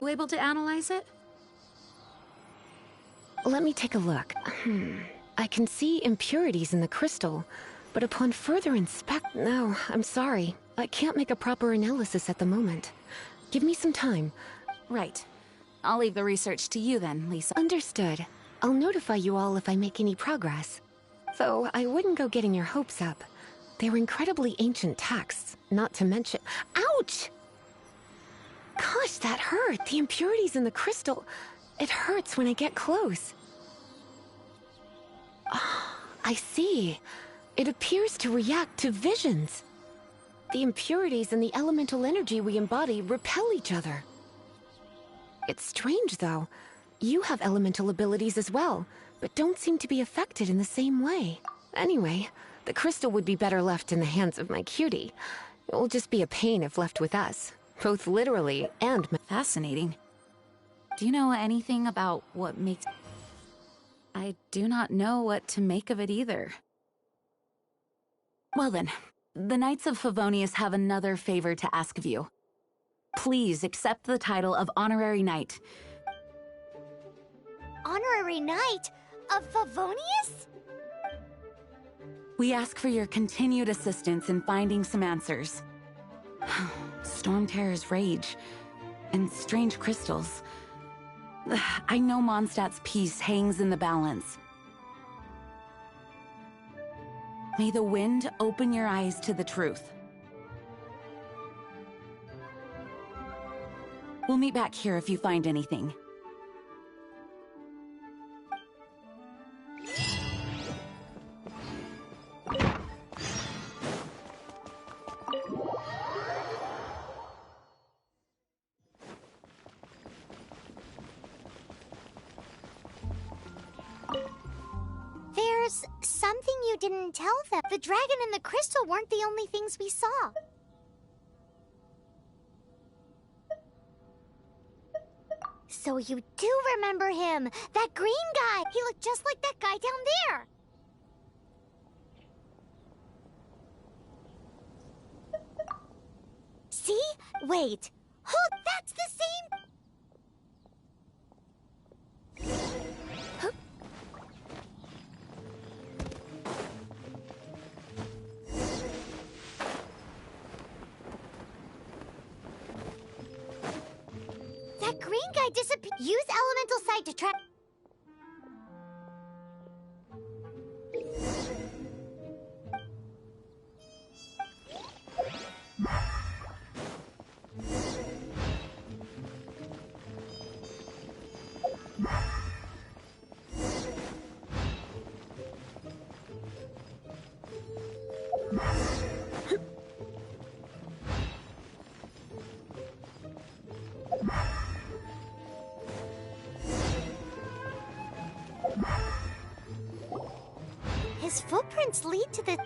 You able to analyze it? Let me take a look. I can see impurities in the crystal, but upon further No, I'm sorry. I can't make a proper analysis at the moment. Give me some time. Right. I'll leave the research to you then, Lisa. Understood. I'll notify you all if I make any progress. Though, I wouldn't go getting your hopes up. They're incredibly ancient texts, not to mention— Ouch! Gosh, that hurt! The impurities in the crystal— It hurts when I get close. Oh, I see. It appears to react to visions. The impurities and the elemental energy we embody repel each other. It's strange, though. You have elemental abilities as well, but don't seem to be affected in the same way. Anyway, the crystal would be better left in the hands of my cutie. It will just be a pain if left with us, both literally and— Fascinating. Do you know anything about what makes— I do not know what to make of it either. Well then, the Knights of Favonius have another favor to ask of you. Please accept the title of Honorary Knight. Honorary Knight of Favonius? We ask for your continued assistance in finding some answers. Storm Terror's rage, and strange crystals. I know Mondstadt's peace hangs in the balance. May the wind open your eyes to the truth. We'll meet back here if you find anything. There's something you didn't tell them. The dragon and the crystal weren't the only things we saw. So you do remember him! That green guy! He looked just like that guy down there! See? Wait. Hold, that's the same— Huh? That green guy disappeared. Use elemental sight to track— His footprints lead to the—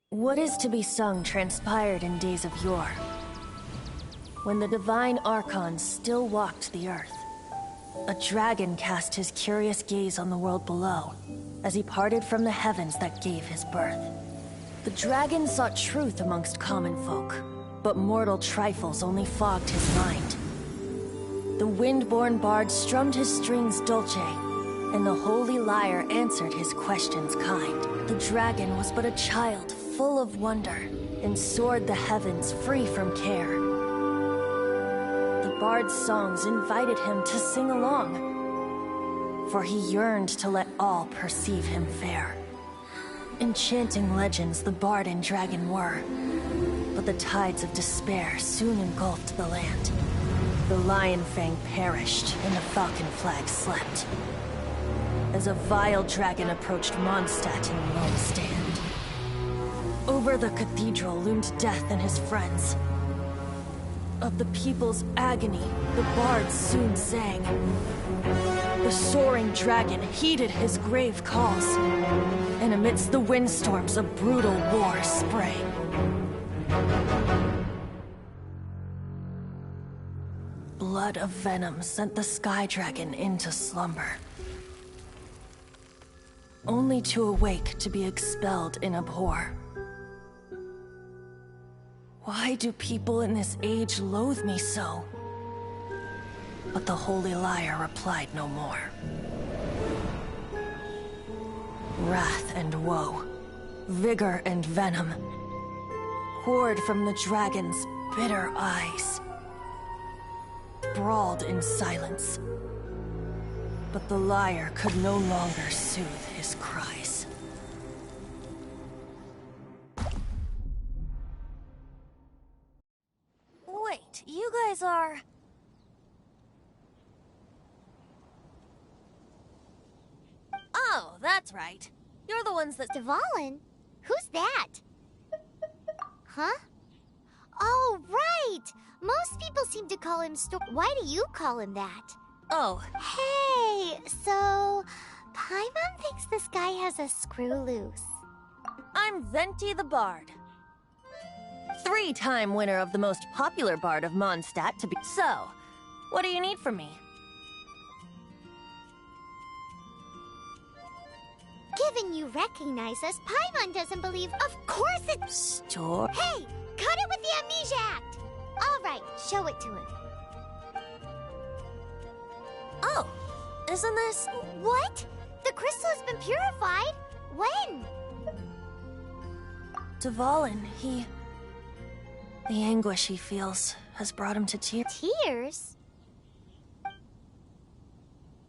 What is to be sung transpired in days of yore, when the divine archons still walked the earth. A dragon cast his curious gaze on the world below, as he parted from the heavens that gave his birth. The dragon sought truth amongst common folk, but mortal trifles only fogged his mind. The wind-born bard strummed his strings dolce, and the Holy Lyre answered his questions kind. The dragon was but a child full of wonder, and soared the heavens free from care. The bard's songs invited him to sing along, for he yearned to let all perceive him fair. Enchanting legends the bard and dragon were, but the tides of despair soon engulfed the land. The Lion Fang perished, and the Falcon Flag slept, as a vile dragon approached Mondstadt in lone stand. Over the cathedral loomed Death and his friends. Of the people's agony, the bards soon sang. The soaring dragon heeded his grave calls, and amidst the windstorms a brutal war sprang. Blood of venom sent the sky dragon into slumber, only to awake to be expelled in abhor. Why do people in this age loathe me so? But the Holy Lyre replied no more. Wrath and woe, vigor and venom, poured from the dragon's bitter eyes, brawled in silence. But the lyre could no longer soothe his cries. Wait, you guys are... Oh, that's right. You're the ones that... Dvalin? Who's that? Huh? Oh, right! Most people seem to call him Why do you call him that? Oh. Hey, so... Paimon thinks this guy has a screw loose. I'm Venti the Bard. 3-time winner of the most popular bard of Mondstadt to be... So, what do you need from me? Given you recognize us, Paimon doesn't believe... Of course it's... Store? Hey! Cut it with the Amnesia Act! Alright, show it to him. Oh, isn't this... What? The crystal has been purified? When? Dvalin, he... The anguish he feels has brought him to tears. Tears?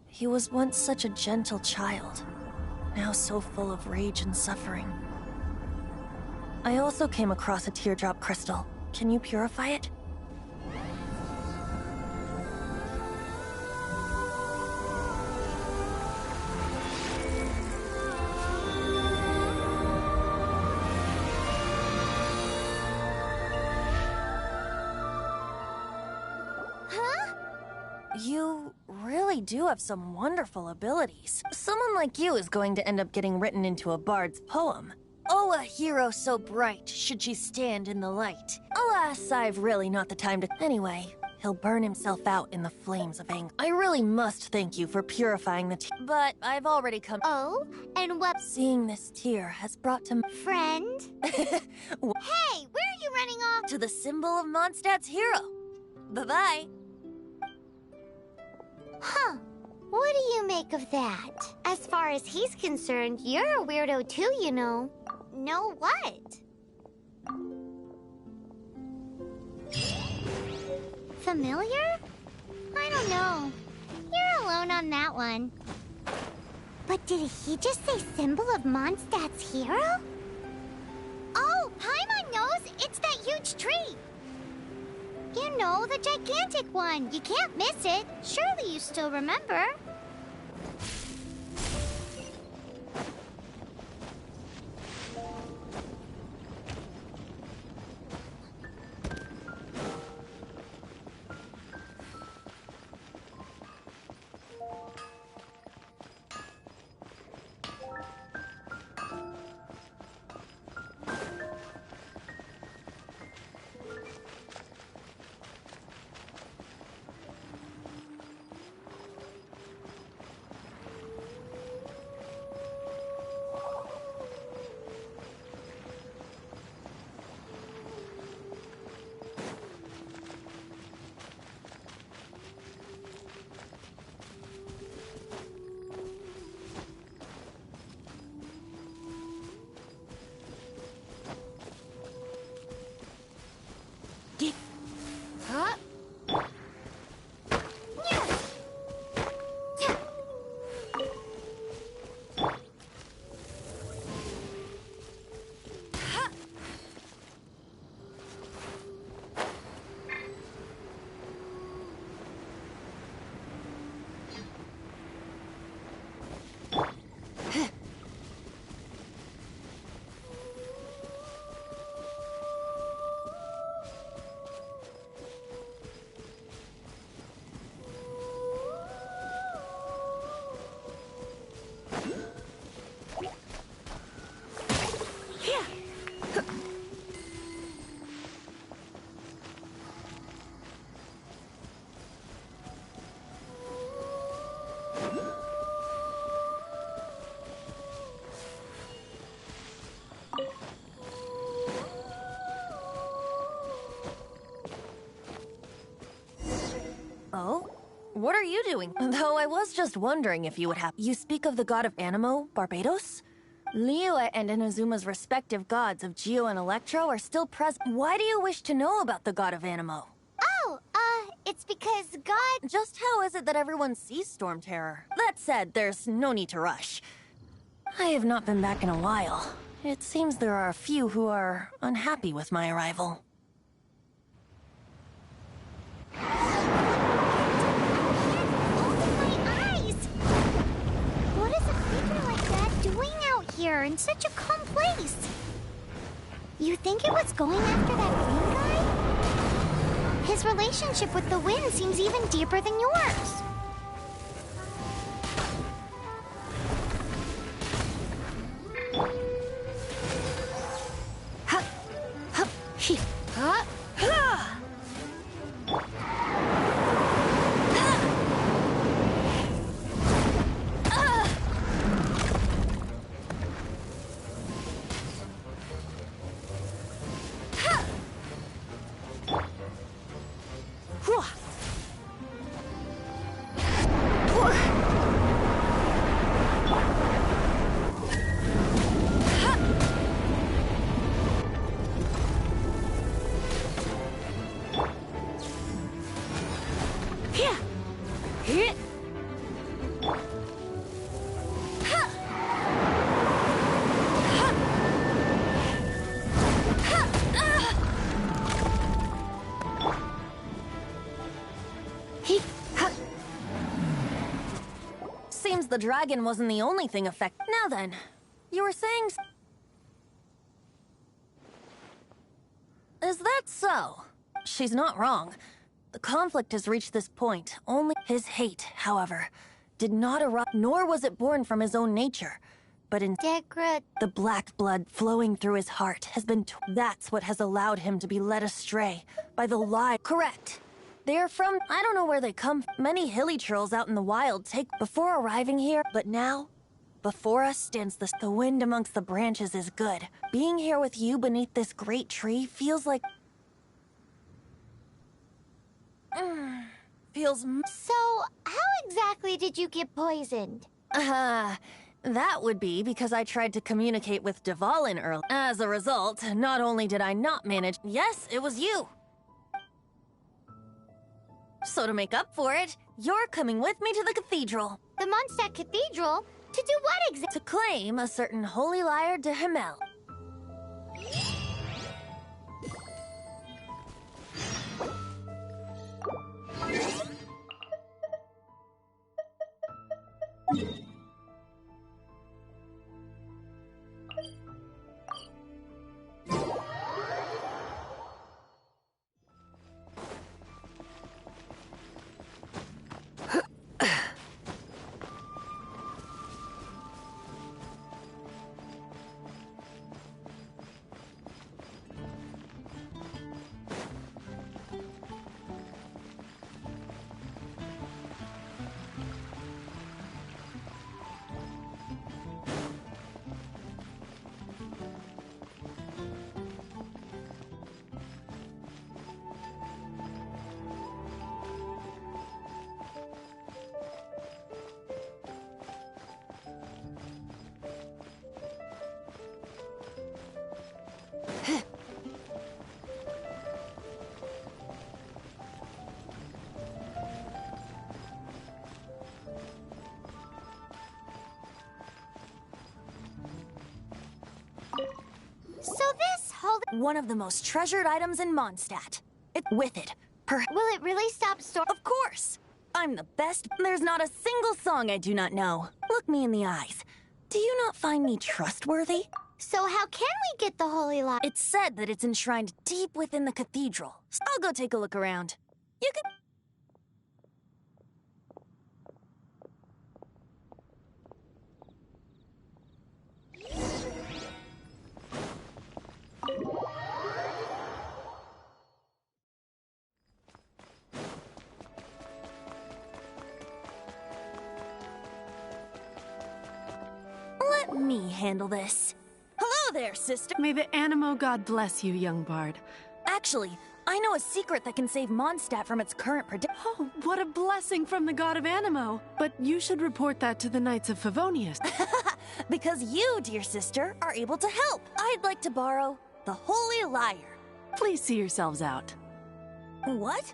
He was once such a gentle child, now so full of rage and suffering. I also came across a teardrop crystal. Can you purify it? You really do have some wonderful abilities. Someone like you is going to end up getting written into a bard's poem. Oh, a hero so bright, should she stand in the light. Alas, I've really not the time to... Anyway, he'll burn himself out in the flames of anger. I really must thank you for purifying the tear. But I've already come... Oh? And what... Seeing this tear has brought to... Friend? Hey, where are you running off? To the symbol of Mondstadt's hero. Bye-bye. Huh. What do you make of that? As far as he's concerned, you're a weirdo too, you know. Know what? Familiar? I don't know. You're alone on that one. But did he just say symbol of Mondstadt's hero? Oh, Paimon knows! It's that huge tree! You know, the gigantic one. You can't miss it. Surely you still remember. Oh? What are you doing? Though I was just wondering if you would have... You speak of the god of Animo, Barbados? Liyue and Inazuma's respective gods of Geo and Electro are still present. Why do you wish to know about the god of Animo? Oh, it's because God... Just how is it that everyone sees Storm Terror? That said, there's no need to rush. I have not been back in a while. It seems there are a few who are unhappy with my arrival. Open my eyes! What is a creature like that doing out here in such a calm place? You think it was going after that green guy? His relationship with the wind seems even deeper than yours. Seems the dragon wasn't the only thing affected. Now then, you were saying... Is that so? She's not wrong. The conflict has reached this point. Only his hate, however, did not erupt, nor was it born from his own nature. But in the black blood flowing through his heart has been... That's what has allowed him to be led astray by the lie. Correct. They're from... I don't know where they come. Many hilly trolls out in the wild take... Before arriving here, but now... Before us stands the wind amongst the branches is good. Being here with you beneath this great tree feels like... feels... So, how exactly did you get poisoned? That would be because I tried to communicate with Dvalin earlier. As a result, not only did I not manage... Yes, it was you! So to make up for it, you're coming with me to the cathedral. The Mondstadt Cathedral? To do what exactly? To claim a certain holy lyre de Himmel. So this whole... One of the most treasured items in Mondstadt. With it. Will it really stop storm? Of course! I'm the best. There's not a single song I do not know. Look me in the eyes. Do you not find me trustworthy? So how can we get the holy lyre? It's said that it's enshrined deep within the cathedral. I'll go take a look around. You can... Let me handle this. Hello there, sister. May the Animo god bless you, young bard. Actually, I know a secret that can save Mondstadt from its current predicament. Oh, what a blessing from the god of Animo. But you should report that to the Knights of Favonius. Because you, dear sister, are able to help. I'd like to borrow the Holy Lyre. Please see yourselves out. What?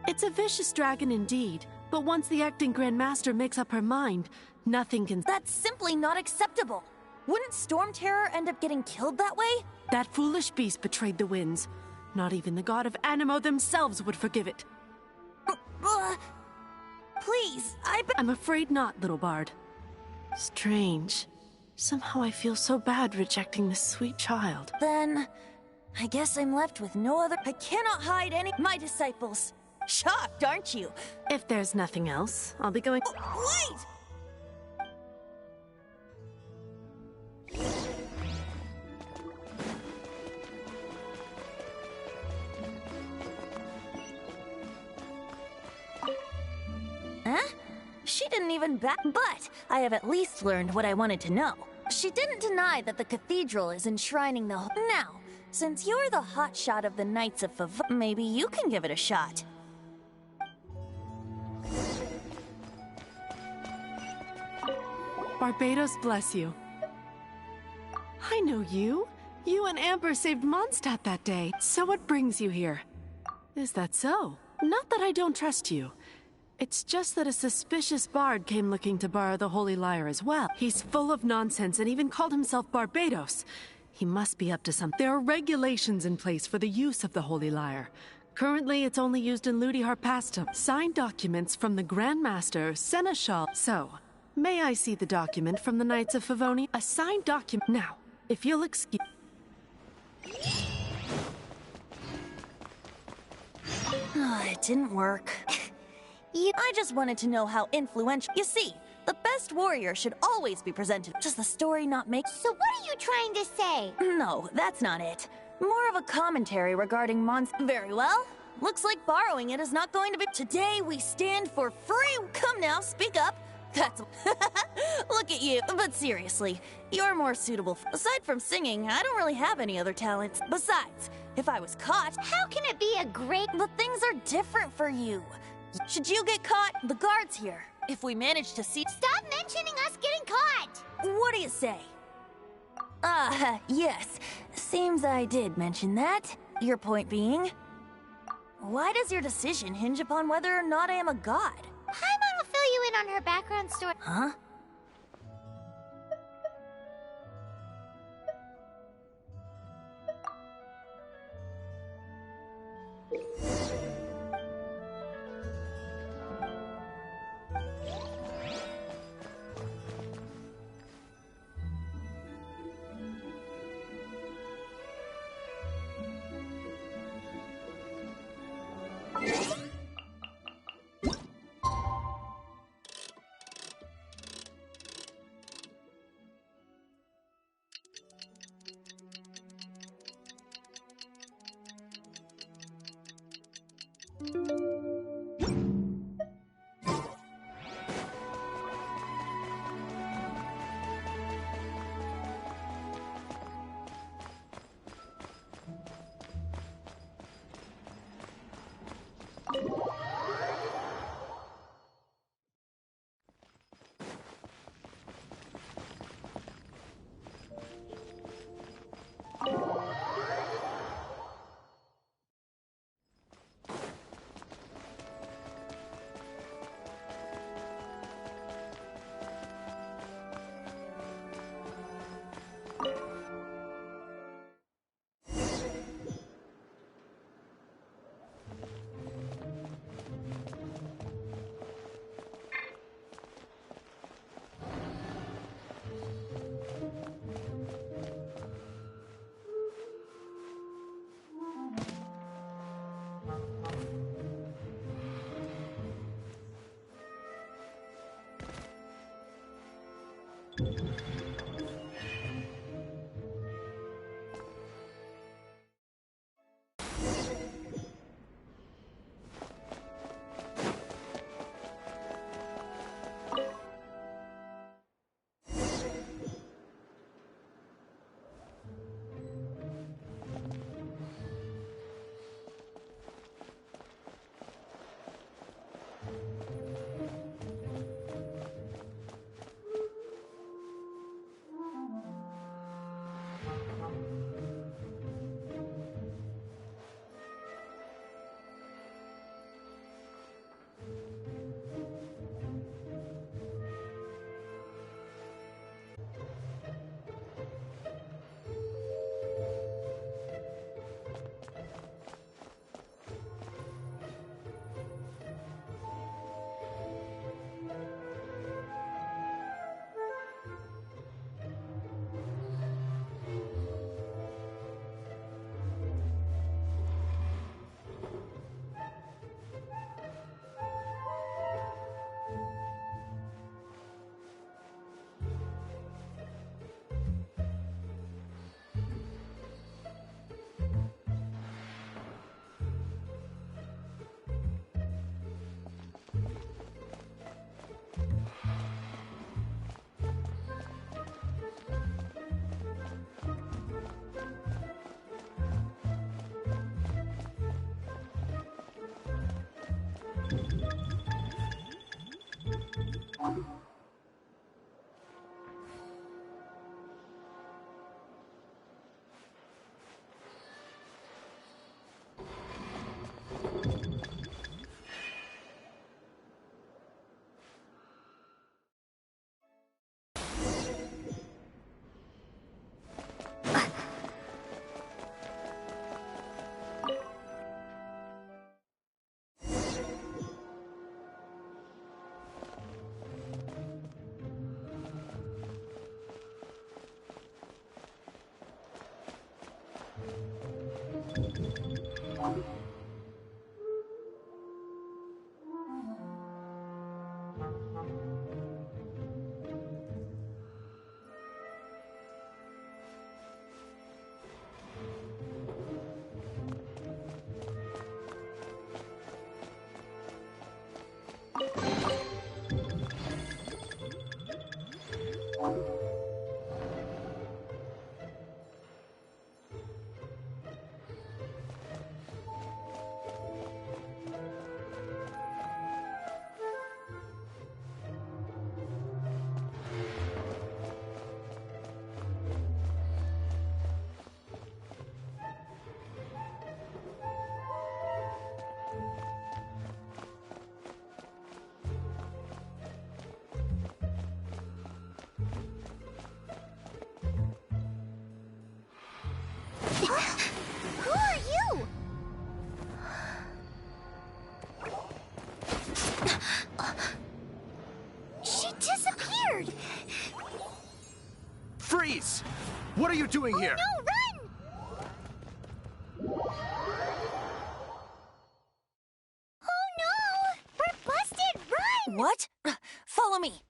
It's a vicious dragon indeed, but once the acting Grand Master makes up her mind, nothing can— That's simply not acceptable. Wouldn't Storm Terror end up getting killed that way? That foolish beast betrayed the winds. Not even the god of Animo themselves would forgive it. Please, I'm afraid not, little bard. Strange. Somehow I feel so bad rejecting this sweet child. Then, I guess I'm left with no other— I cannot hide any— my disciples. Shocked, aren't you? If there's nothing else, I'll be going— Wait! Huh? She didn't even back— But I have at least learned what I wanted to know. She didn't deny that the cathedral is enshrining the— Now, since you're the hotshot of the Knights of Fav— maybe you can give it a shot. Barbados bless you. I know you. You and Amber saved Mondstadt that day. So what brings you here? Is that so? Not that I don't trust you. It's just that a suspicious bard came looking to borrow the Holy Lyre as well. He's full of nonsense and even called himself Barbados. He must be up to something. There are regulations in place for the use of the Holy Lyre. Currently, it's only used in Ludi Harpastum. Signed documents from the Grand Master, Seneschal. So, may I see the document from the Knights of Favoni? A signed document. Now, if you'll excuse— It didn't work. I just wanted to know how influential— You see, the best warrior should always be presented. Does the story not make— So what are you trying to say? No, that's not it. More of a commentary regarding Very well. Looks like borrowing it is not going to be— Today we stand for free— Come now, speak up. That's— Look at you. But seriously, you're more suitable— Aside from singing, I don't really have any other talents. Besides, if I was caught— How can it be a great— But things are different for you. Should you get caught, the guard's here. If we manage to see— Stop mentioning us getting caught! What do you say? Yes. Seems I did mention that. Your point being? Why does your decision hinge upon whether or not I am a god? Paimon will fill you in on her background story. Huh? Who are you? She disappeared! Freeze! What are you doing here? No, run! Oh no! We're busted! Run! What? Follow me.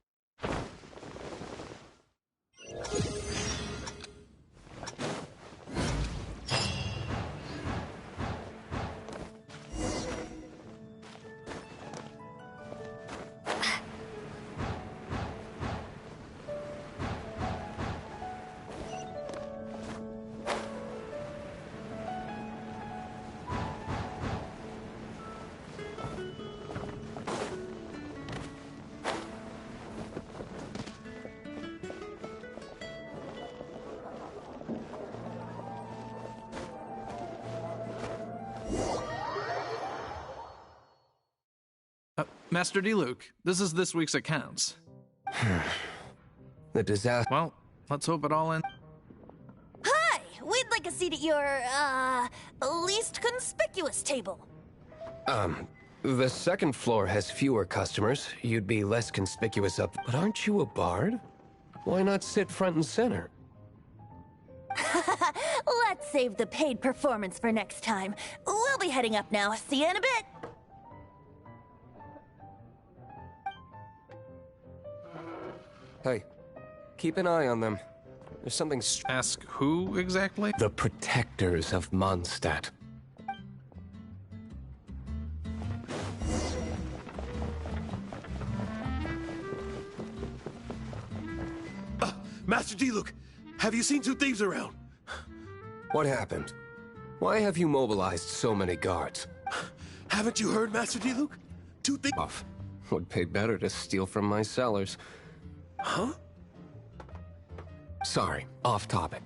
Master D-Luke, this is this week's accounts. The disaster. Well, let's hope it all ends. Hi! We'd like a seat at your, least conspicuous table. The second floor has fewer customers. You'd be less conspicuous up. But aren't you a bard? Why not sit front and center? Let's save the paid performance for next time. We'll be heading up now. See you in a bit. Hey, keep an eye on them. There's something Ask who exactly? The protectors of Mondstadt. Master D-Luke, have you seen two thieves around? What happened? Why have you mobilized so many guards? Haven't you heard, Master D-Luke? Two thieves... Off. Would pay better to steal from my cellars. Huh? Sorry, off topic.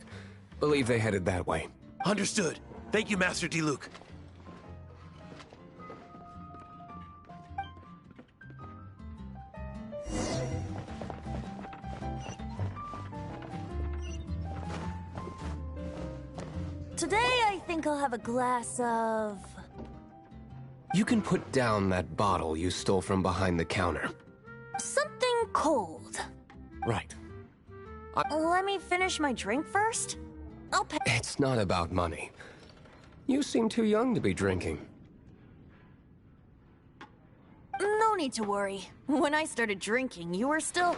Believe they headed that way. Understood. Thank you, Master D-Luke. Today, I think I'll have a glass of... You can put down that bottle you stole from behind the counter. something cold. Right. Let me finish my drink first? I'll pay. It's not about money. You seem too young to be drinking. No need to worry. When I started drinking, you were still...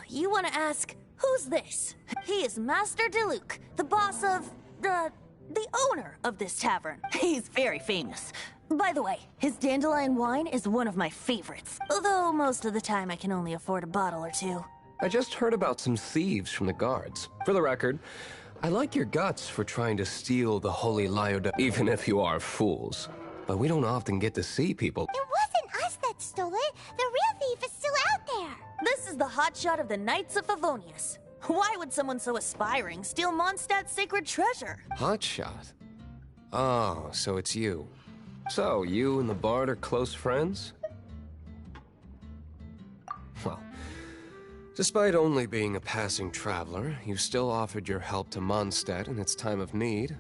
you want to ask, who's this? He is Master D-Luke, the boss of... the owner of this tavern. He's very famous. By the way, his dandelion wine is one of my favorites. Although most of the time I can only afford a bottle or two. I just heard about some thieves from the guards. For the record, I like your guts for trying to steal the holy Lyoda, even if you are fools. but we don't often get to see people. It wasn't us that stole it. The real thief is still out there. This is the hotshot of the Knights of Favonius. Why would someone so aspiring steal Mondstadt's sacred treasure? Hotshot? Oh, so it's you. So, you and the Bard are close friends? Well, despite only being a passing traveler, you still offered your help to Mondstadt in its time of need.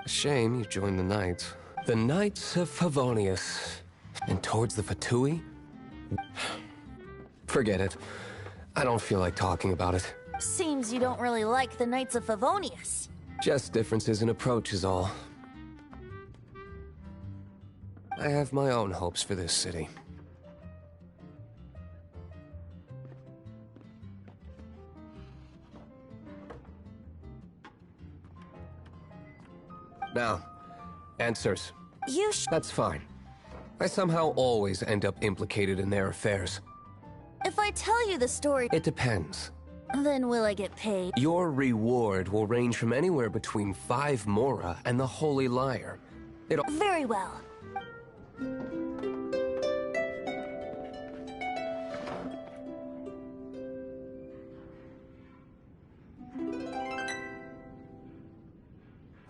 A shame you joined the Knights. The Knights of Favonius. And towards the Fatui? Forget it. I don't feel like talking about it. Seems you don't really like the Knights of Favonius. Just differences in approach is all. I have my own hopes for this city. Now, answers. That's fine. I somehow always end up implicated in their affairs. If I tell you the story, It depends. then will I get paid? Your reward will range from anywhere between 5 Mora and the Holy Lyre. Very well.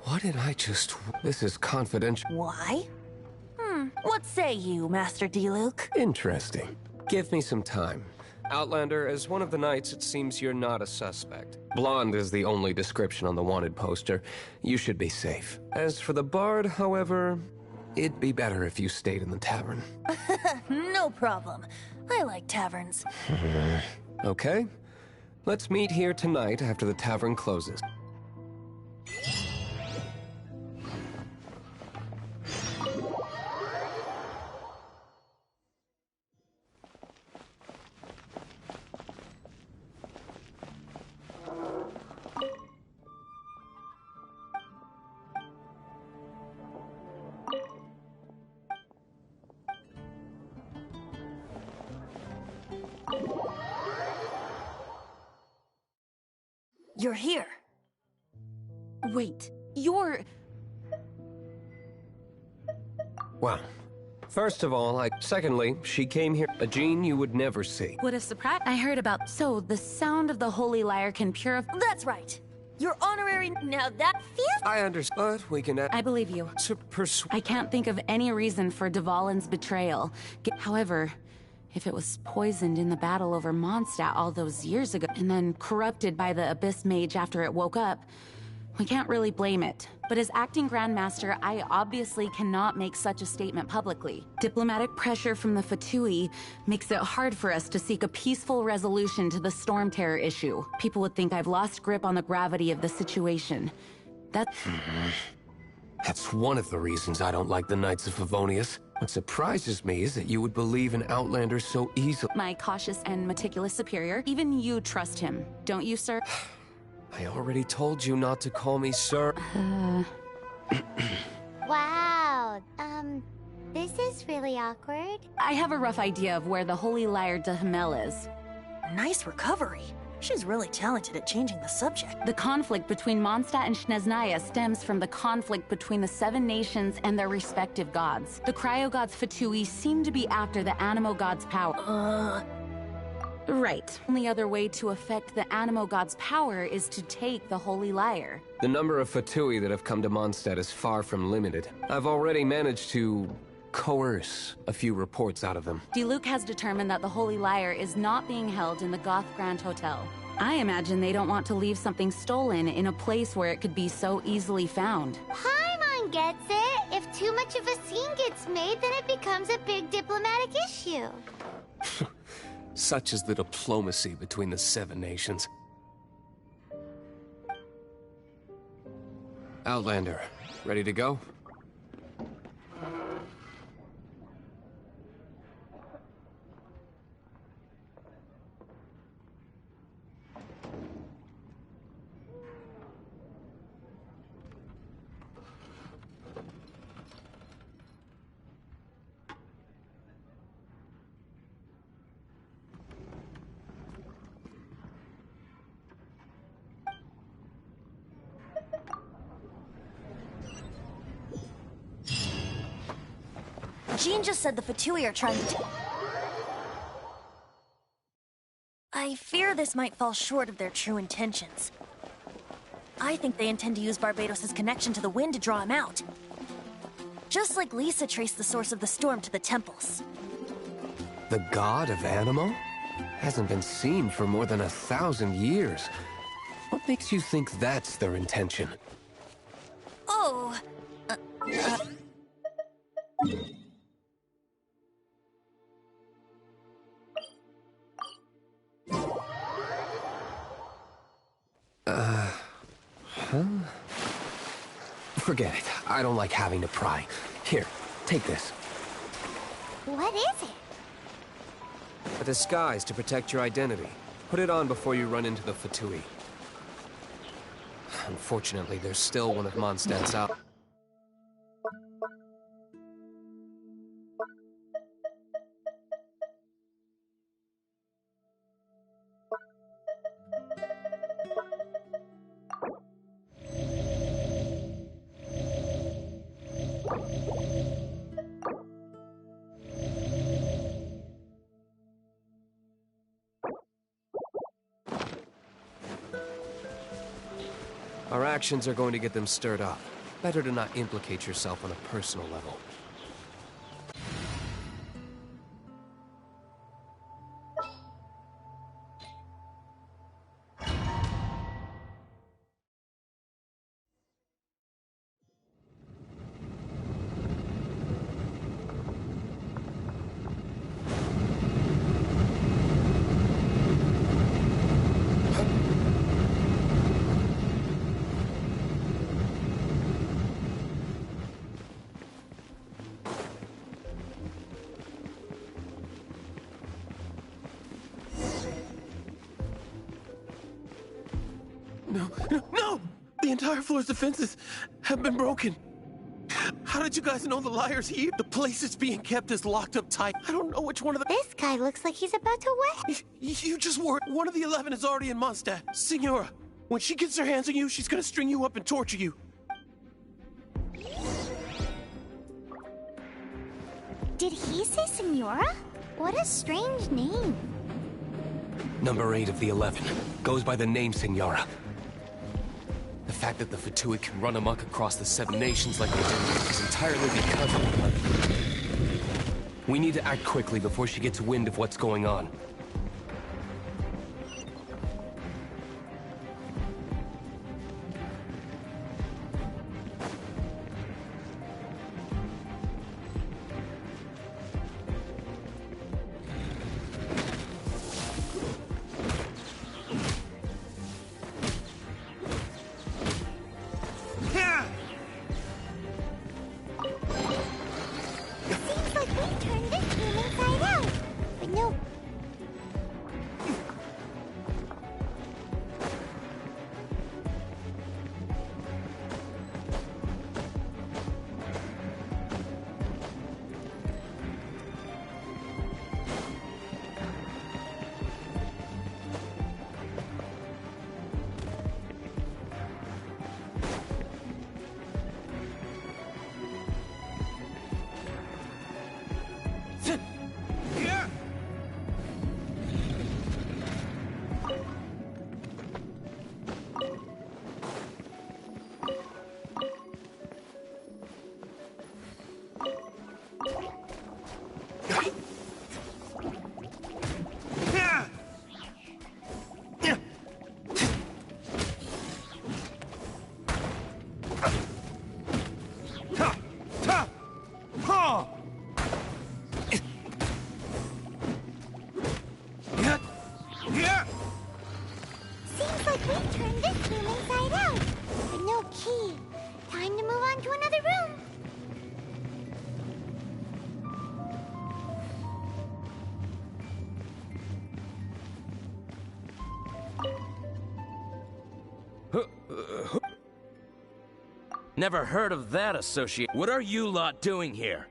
What did I just... This is confidential. Why? What say you, Master Diluc? Interesting. Give me some time. Outlander, as one of the knights, it seems you're not a suspect. Blonde is the only description on the wanted poster. You should be safe. As for the Bard, however, it'd be better if you stayed in the tavern. No problem. I like taverns. Okay? Let's meet here tonight after the tavern closes. You're here. Wait, you're... Well, first of all, Secondly, she came here, a gene you would never see. What a surprise. I heard about... So, the sound of the Holy Lyre can purify... That's right. Your honorary... Now that feels... I understand, but we can... I believe you. I can't think of any reason for Dvalin's betrayal. However, if it was poisoned in the battle over Mondstadt all those years ago, and then corrupted by the Abyss Mage after it woke up, we can't really blame it. But as acting Grandmaster, I obviously cannot make such a statement publicly. Diplomatic pressure from the Fatui makes it hard for us to seek a peaceful resolution to the Storm Terror issue. People would think I've lost grip on the gravity of the situation. That's one of the reasons I don't like the Knights of Favonius. What surprises me is that you would believe in Outlanders so easily. My cautious and meticulous superior, even you trust him, don't you, sir? I already told you not to call me sir. Wow. This is really awkward. I have a rough idea of where the Holy Lyre de Himmel is. Nice recovery. She's really talented at changing the subject. The conflict between Mondstadt and Snezhnaya stems from the conflict between the 7 nations and their respective gods. The cryo-gods Fatui seem to be after the Animo god's power. Right. Only other way to affect the Animo god's power is to take the Holy Lyre. The number of Fatui that have come to Mondstadt is far from limited. I've already managed to coerce a few reports out of them. Diluc has determined that the Holy Lyre is not being held in the Goth Grand Hotel. I imagine they don't want to leave something stolen in a place where it could be so easily found. Paimon gets it. If too much of a scene gets made, then it becomes a big diplomatic issue. Such is the diplomacy between the 7 nations. Outlander, ready to go? Jean just said the Fatui are trying to... I fear this might fall short of their true intentions. I think they intend to use Barbados' connection to the wind to draw him out. Just like Lisa traced the source of the storm to the temples. The god of Animo? Hasn't been seen for more than 1,000 years. What makes you think that's their intention? Oh... Huh? Forget it. I don't like having to pry. Here, take this. What is it? A disguise to protect your identity. Put it on before you run into the Fatui. Unfortunately, there's still one of Mondstadt's out. Our actions are going to get them stirred up. Better to not implicate yourself on a personal level. No! The entire floor's defenses have been broken. How did you guys know the liar's here? The place it's being kept is locked up tight. I don't know which one of the... This guy looks like he's about to wet. You just wore it. One of the 11 is already in Mondstadt. Signora, when she gets her hands on you, she's gonna string you up and torture you. Did he say Senora? What a strange name. Number 8 of the 11. Goes by the name Signora. The fact that the Fatui can run amok across the 7 nations like they do is entirely because of her. We need to act quickly before she gets wind of what's going on. Seems like we turned this room inside out. But no. Seems like we turned this room inside out. But no key. Time to move on to another room. Never heard of that associate. What are you lot doing here?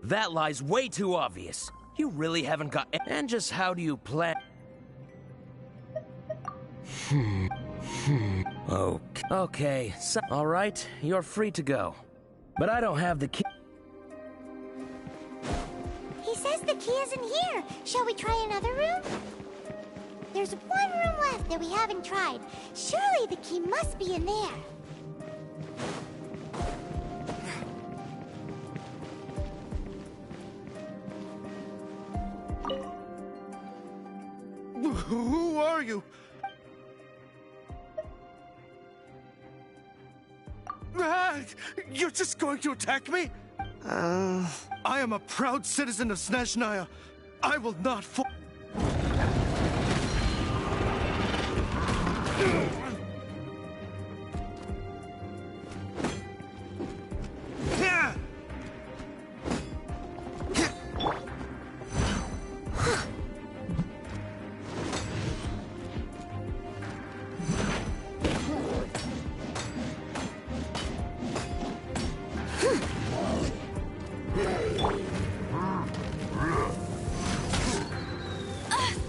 That lie's way too obvious. You really haven't got... And just how do you plan... Okay, so... Alright, you're free to go. But I don't have the key... the key isn't here. Shall we try another room? There's one room left that we haven't tried. Surely the key must be in there. Who are you? Ah, you're just going to attack me? I am a proud citizen of Snezhnaya. I will not fall.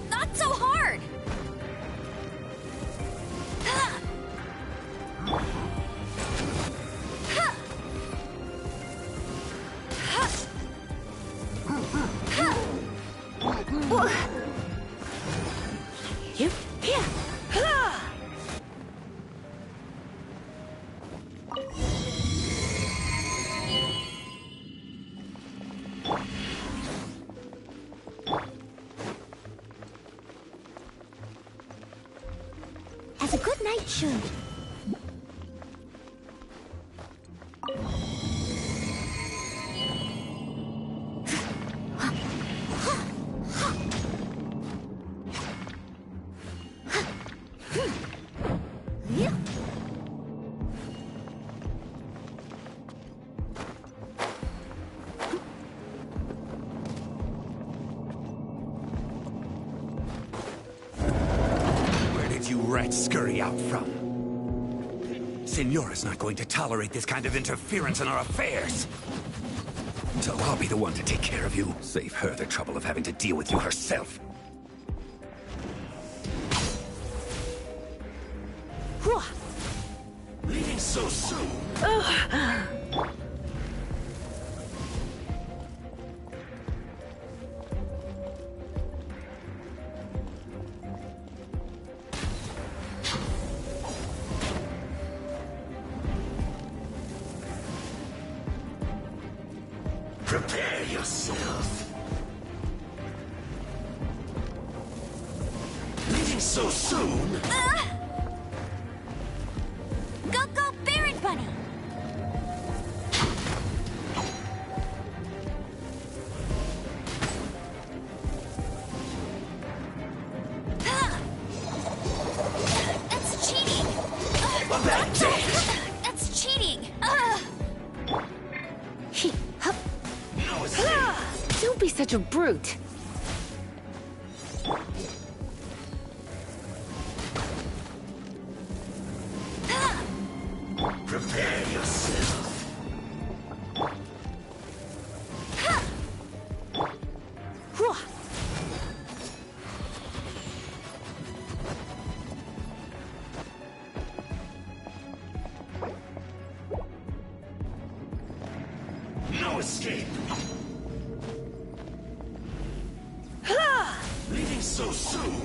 Not so hard! As a good knight should. You rats scurry out from? Signora's not going to tolerate this kind of interference in our affairs. So I'll be the one to take care of you. Save her the trouble of having to deal with you herself. Leaving so soon? Prepare yourself. Leaving so soon? Go, Baron Bunny! It's cheating! It's cheating! Don't be such a brute. Prepare yourself. No escape. Leaving so soon?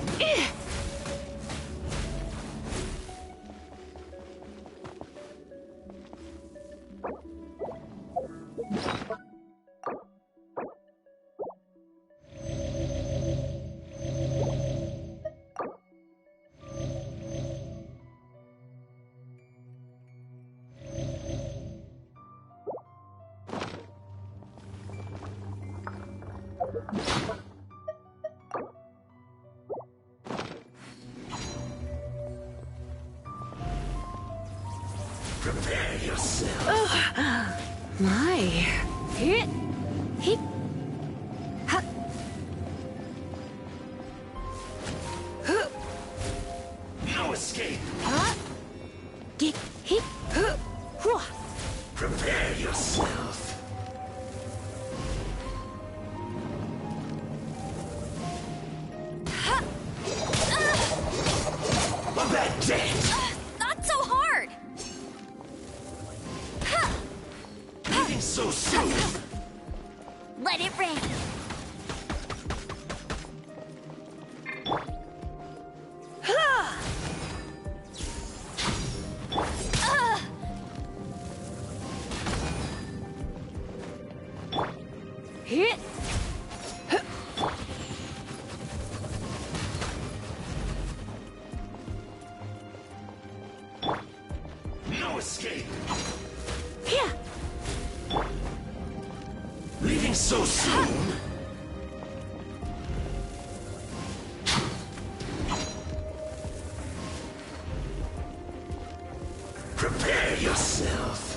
Prepare yourself. My. Hit. No escape. Prepare yourself. A bad day. Not so hard! Leaving so soon? Let it rain. Hit! No escape! Yeah! Leaving so soon? Prepare yourself!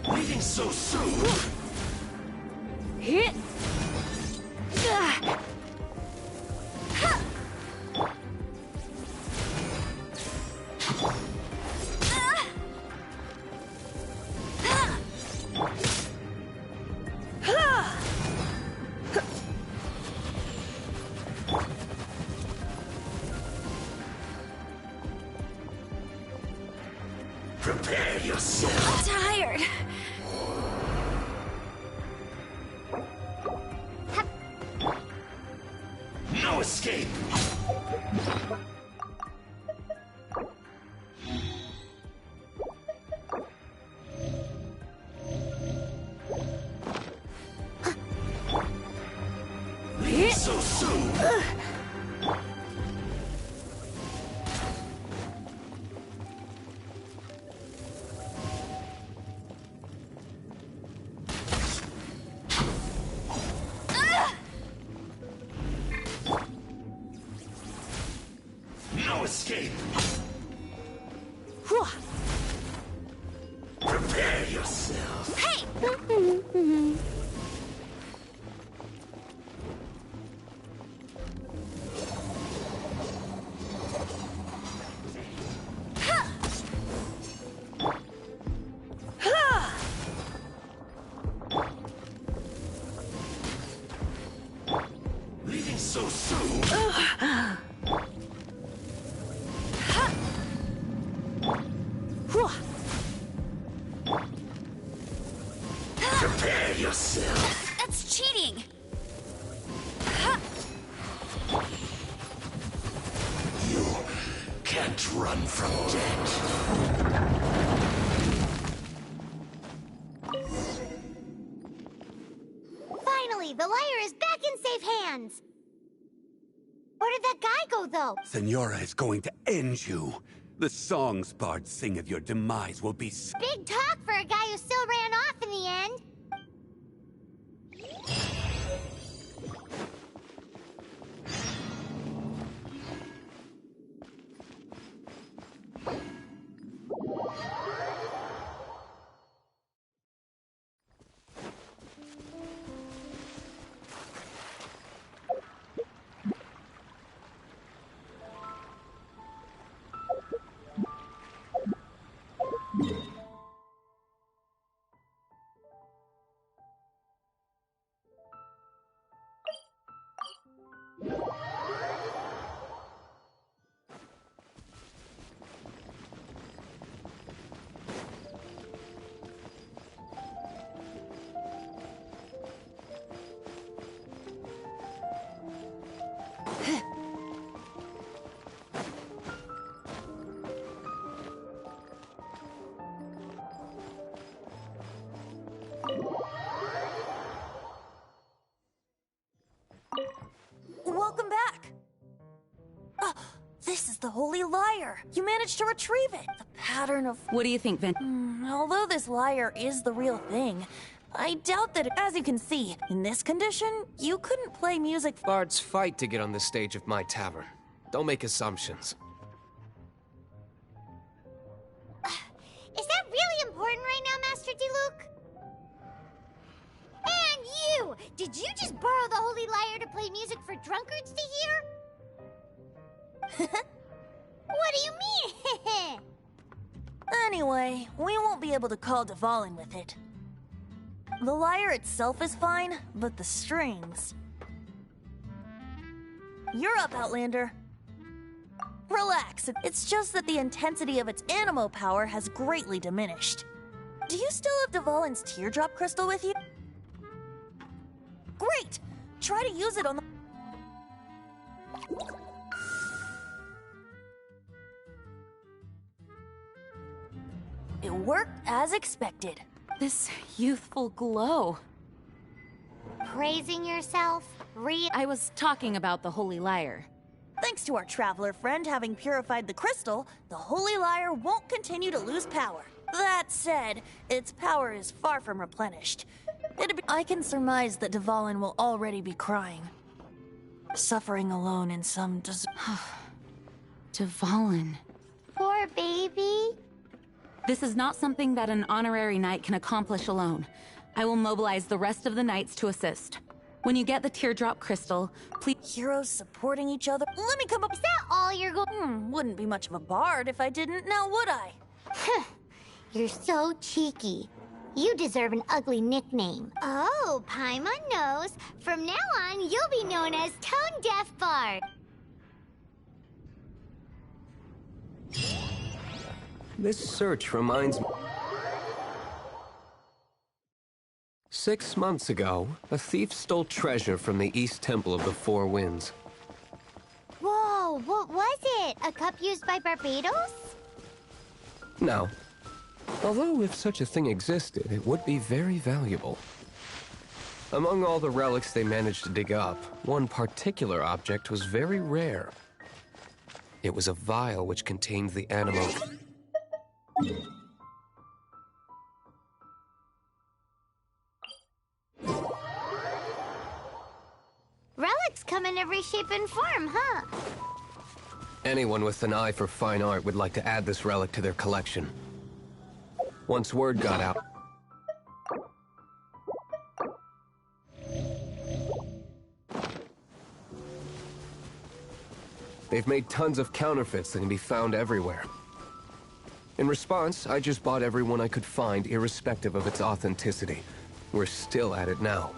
Leaving so soon? Hit! Prepare yourself! Tired! No escape! Leaving so soon? No escape! Prepare yourself! Hey! Leaving so soon? Prepare yourself! That's cheating! You can't run from death. Finally, the lyre is back in safe hands. Where did that guy go, though? Senora is going to end you. The songs bards sing of your demise will be... Big talk for a guy who still ran off in the end. Welcome back! Oh, this is the Holy Lyre! You managed to retrieve it! The pattern of... What do you think, Vin? Although this lyre is the real thing, I doubt that, as you can see, in this condition, you couldn't play music... Bards fight to get on the stage of my tavern. Don't make assumptions. Is that really important right now, Master Diluc? And you! Did you just borrow the Holy Lyre to play music for drunkards to hear? What do you mean? Anyway, we won't be able to call Dvalin with it. The lyre itself is fine, but the strings... You're up, Outlander. Relax, it's just that the intensity of its animo power has greatly diminished. Do you still have Dvalin's teardrop crystal with you? Great! Try to use it on the... It worked as expected. This youthful glow. Praising yourself? I was talking about the Holy Lyre. Thanks to our traveler friend having purified the crystal, the Holy Lyre won't continue to lose power. That said, its power is far from replenished. I can surmise that Dvalin will already be crying. Suffering alone in some Dvalin. Poor baby. This is not something that an honorary knight can accomplish alone. I will mobilize the rest of the knights to assist. When you get the teardrop crystal, please— Heroes supporting each other? Let me come up— Is that all you're going— Wouldn't be much of a bard if I didn't, now would I? You're so cheeky. You deserve an ugly nickname. Oh, Paimon knows. From now on, you'll be known as Tone Deaf Bard. This search reminds me. 6 months ago, a thief stole treasure from the East Temple of the Four Winds. Whoa, what was it? A cup used by Barbados? No. Although if such a thing existed, it would be very valuable. Among all the relics they managed to dig up, one particular object was very rare. It was a vial which contained the animal. Relics come in every shape and form, huh? Anyone with an eye for fine art would like to add this relic to their collection. Once word got out, they've made tons of counterfeits that can be found everywhere. In response, I just bought every one I could find, irrespective of its authenticity. We're still at it now.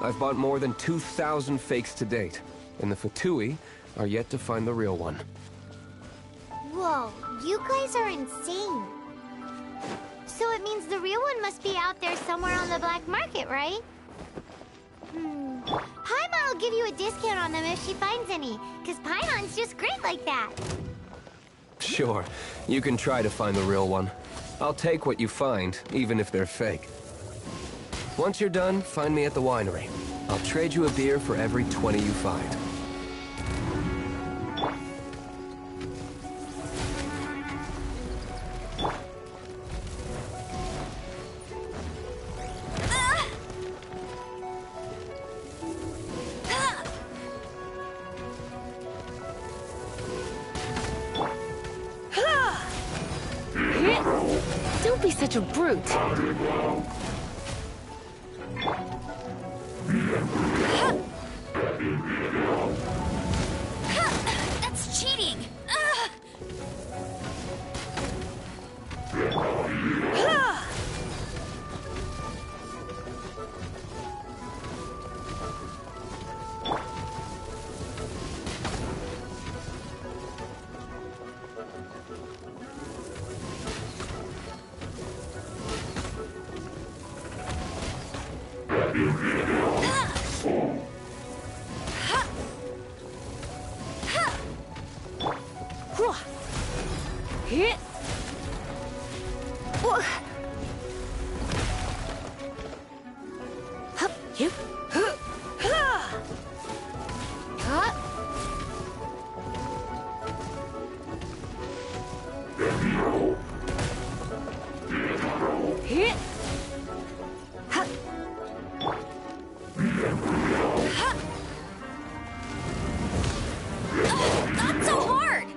I've bought more than 2,000 fakes to date, and the Fatui are yet to find the real one. Whoa, you guys are insane. So it means the real one must be out there somewhere on the black market, right? Paimon will give you a discount on them if she finds any, because Paimon's just great like that. Sure, you can try to find the real one. I'll take what you find, even if they're fake. Once you're done, find me at the winery. I'll trade you a beer for every 20 you find. Don't be such a brute. That's cheating! Not so hard!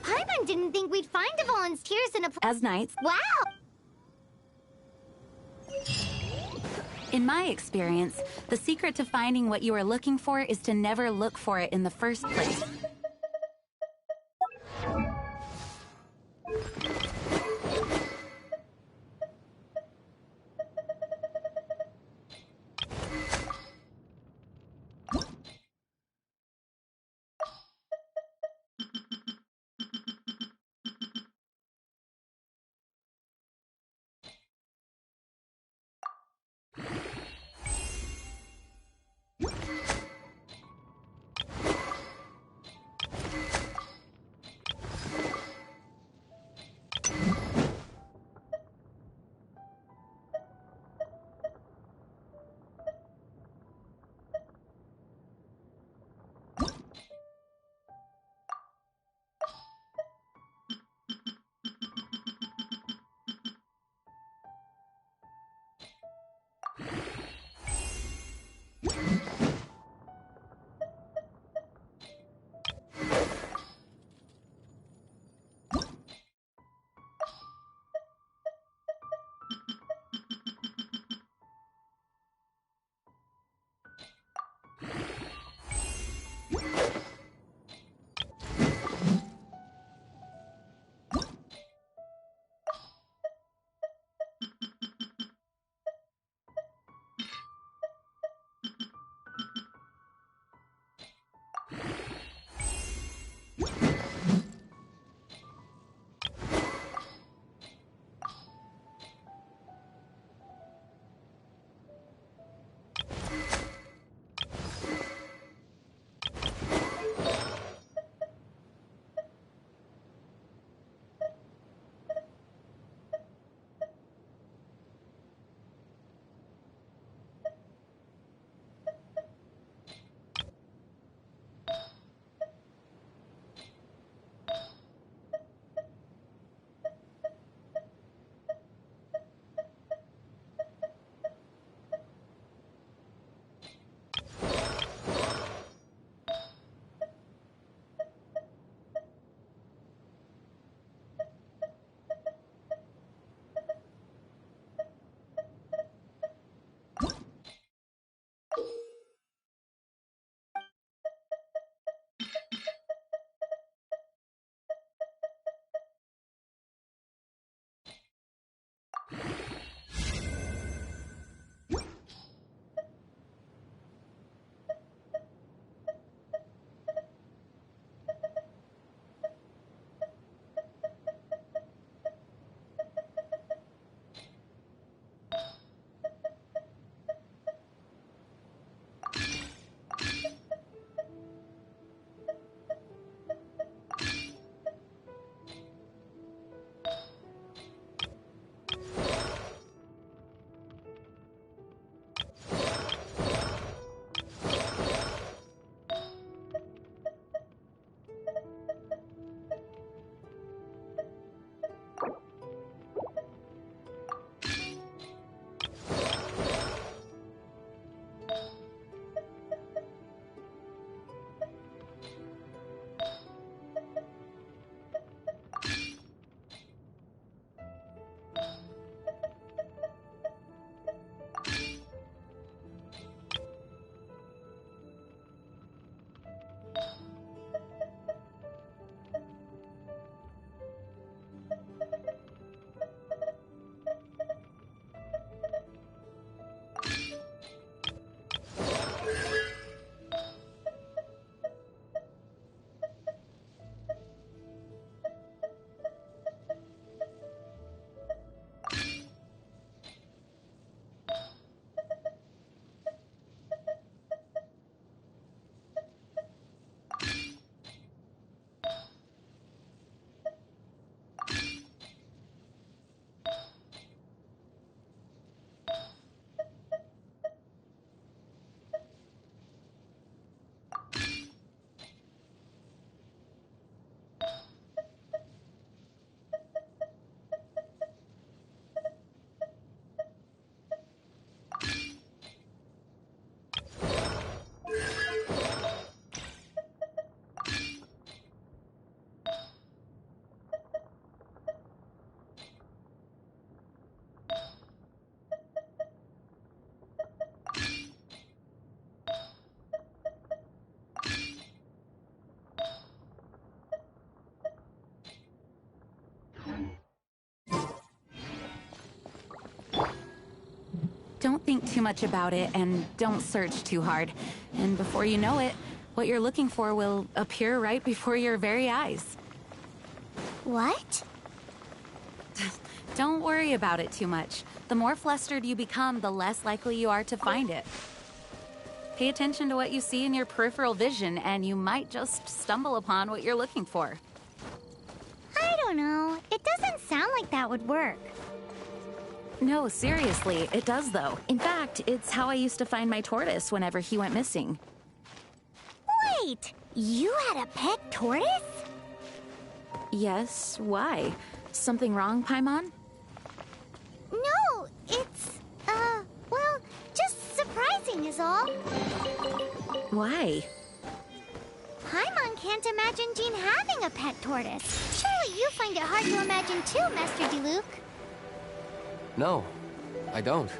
Paimon didn't think we'd find Dvalin's tears in a... As knights, Wow! In my experience, the secret to finding what you are looking for is to never look for it in the first place. don't think too much about it and don't search too hard. And before you know it, what you're looking for will appear right before your very eyes. What? Don't worry about it too much. The more flustered you become, the less likely you are to find it. Pay attention to what you see in your peripheral vision, and you might just stumble upon what you're looking for. I don't know. It doesn't sound like that would work. No, seriously, it does though. In fact, it's how I used to find my tortoise whenever he went missing. Wait! You had a pet tortoise? Yes, why? Something wrong, Paimon? No, it's, well, just surprising is all. Why? Paimon can't imagine Jean having a pet tortoise. Surely you find it hard to imagine too, Master Diluc. No, I don't.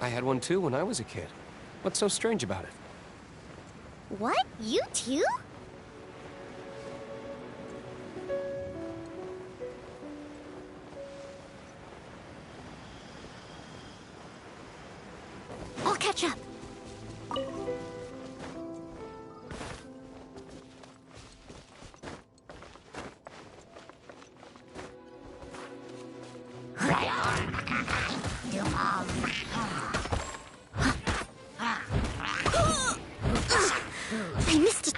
I had one too when I was a kid. What's so strange about it? What? You too? I'll catch up. I missed it.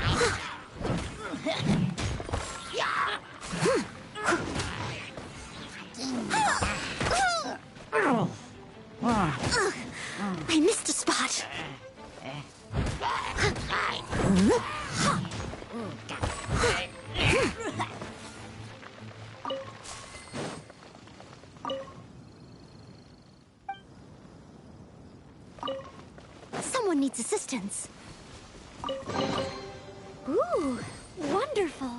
I missed a spot. Someone needs assistance. Ooh, wonderful.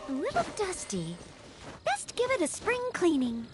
A little dusty. Best give it a spring cleaning.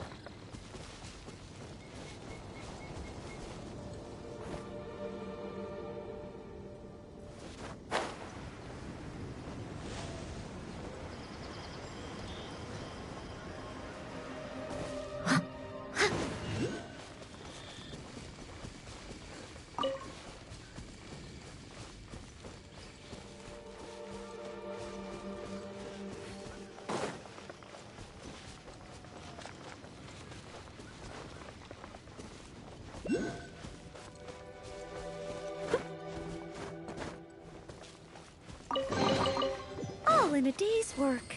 All in a day's work.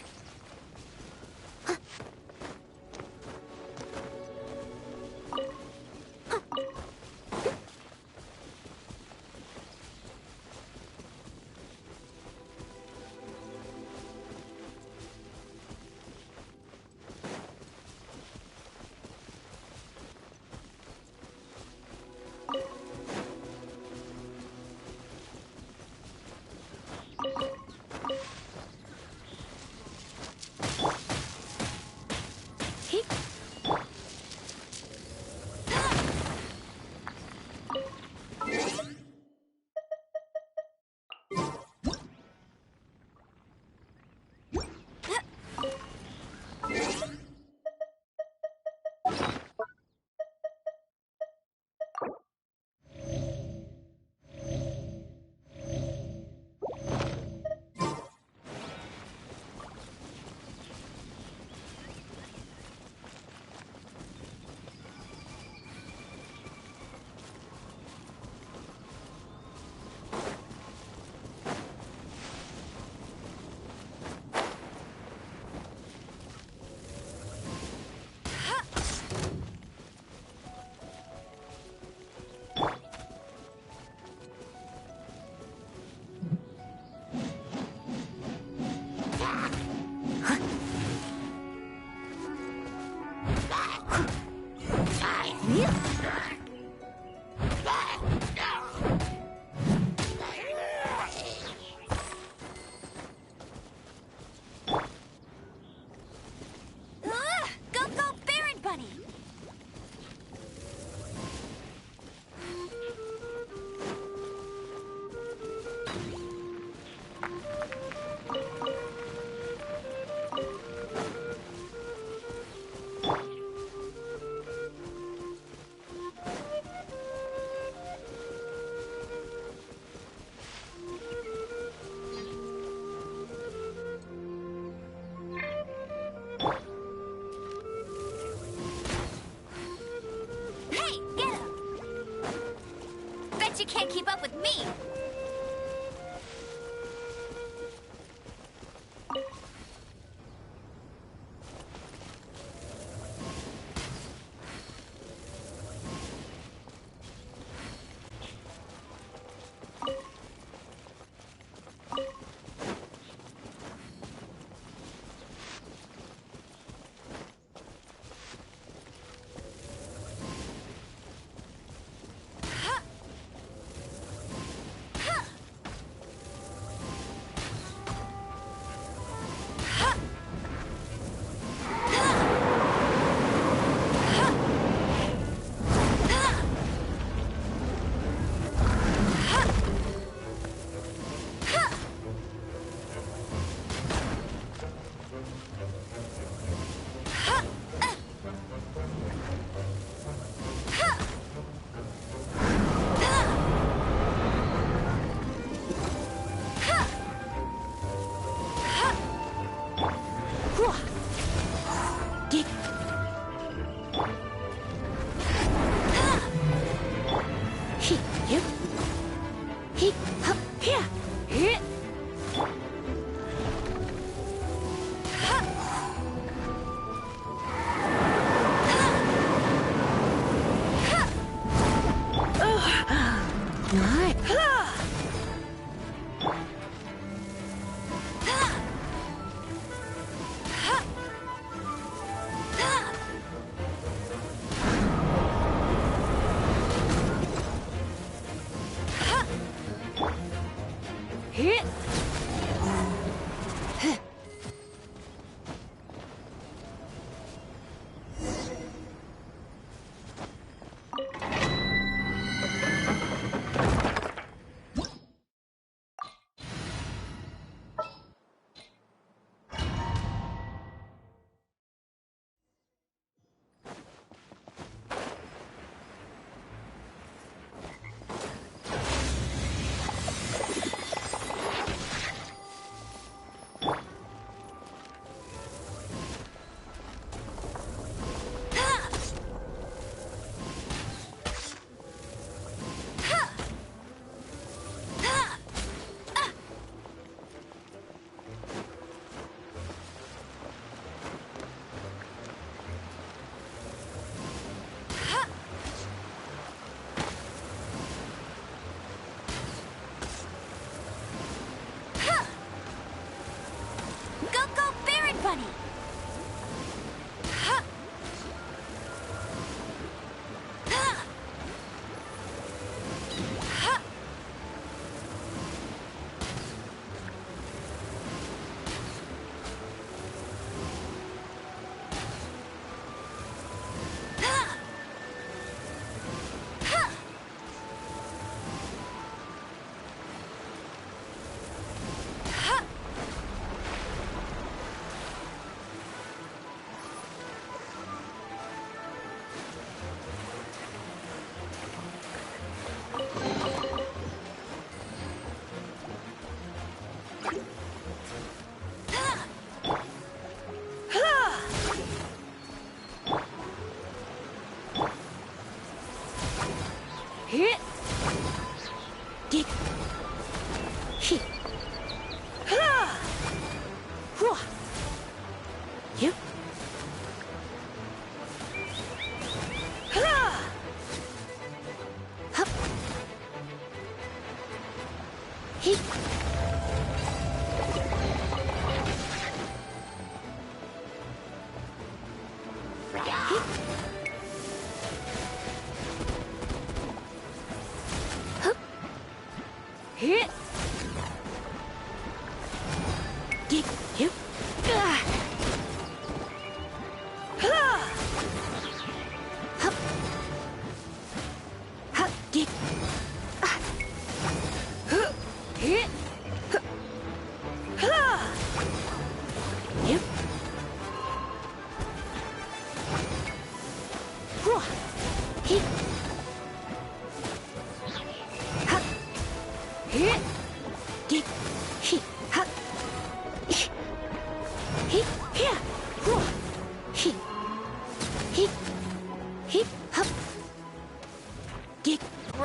she can't keep up with me.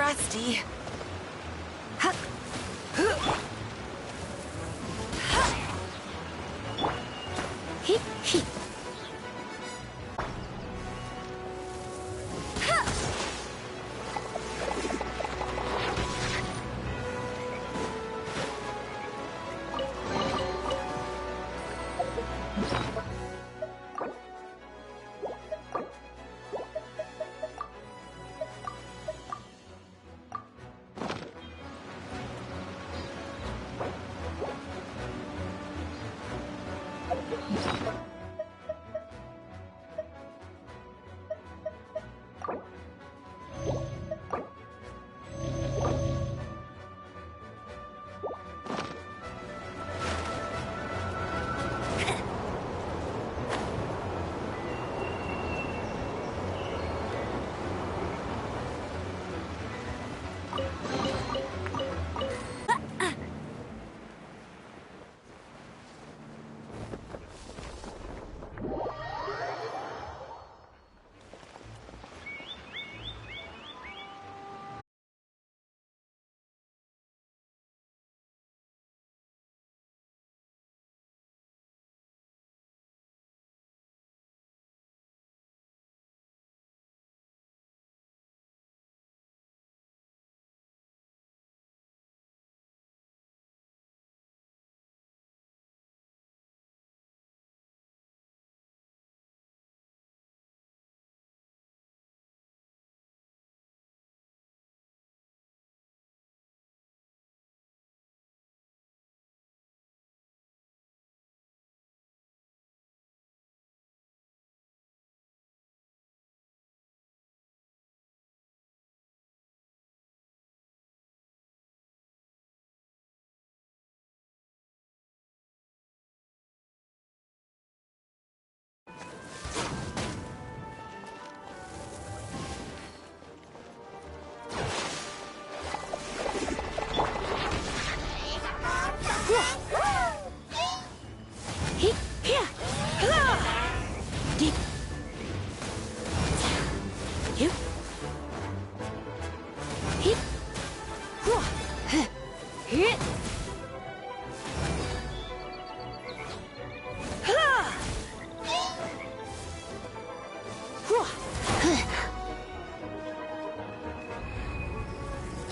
Rusty.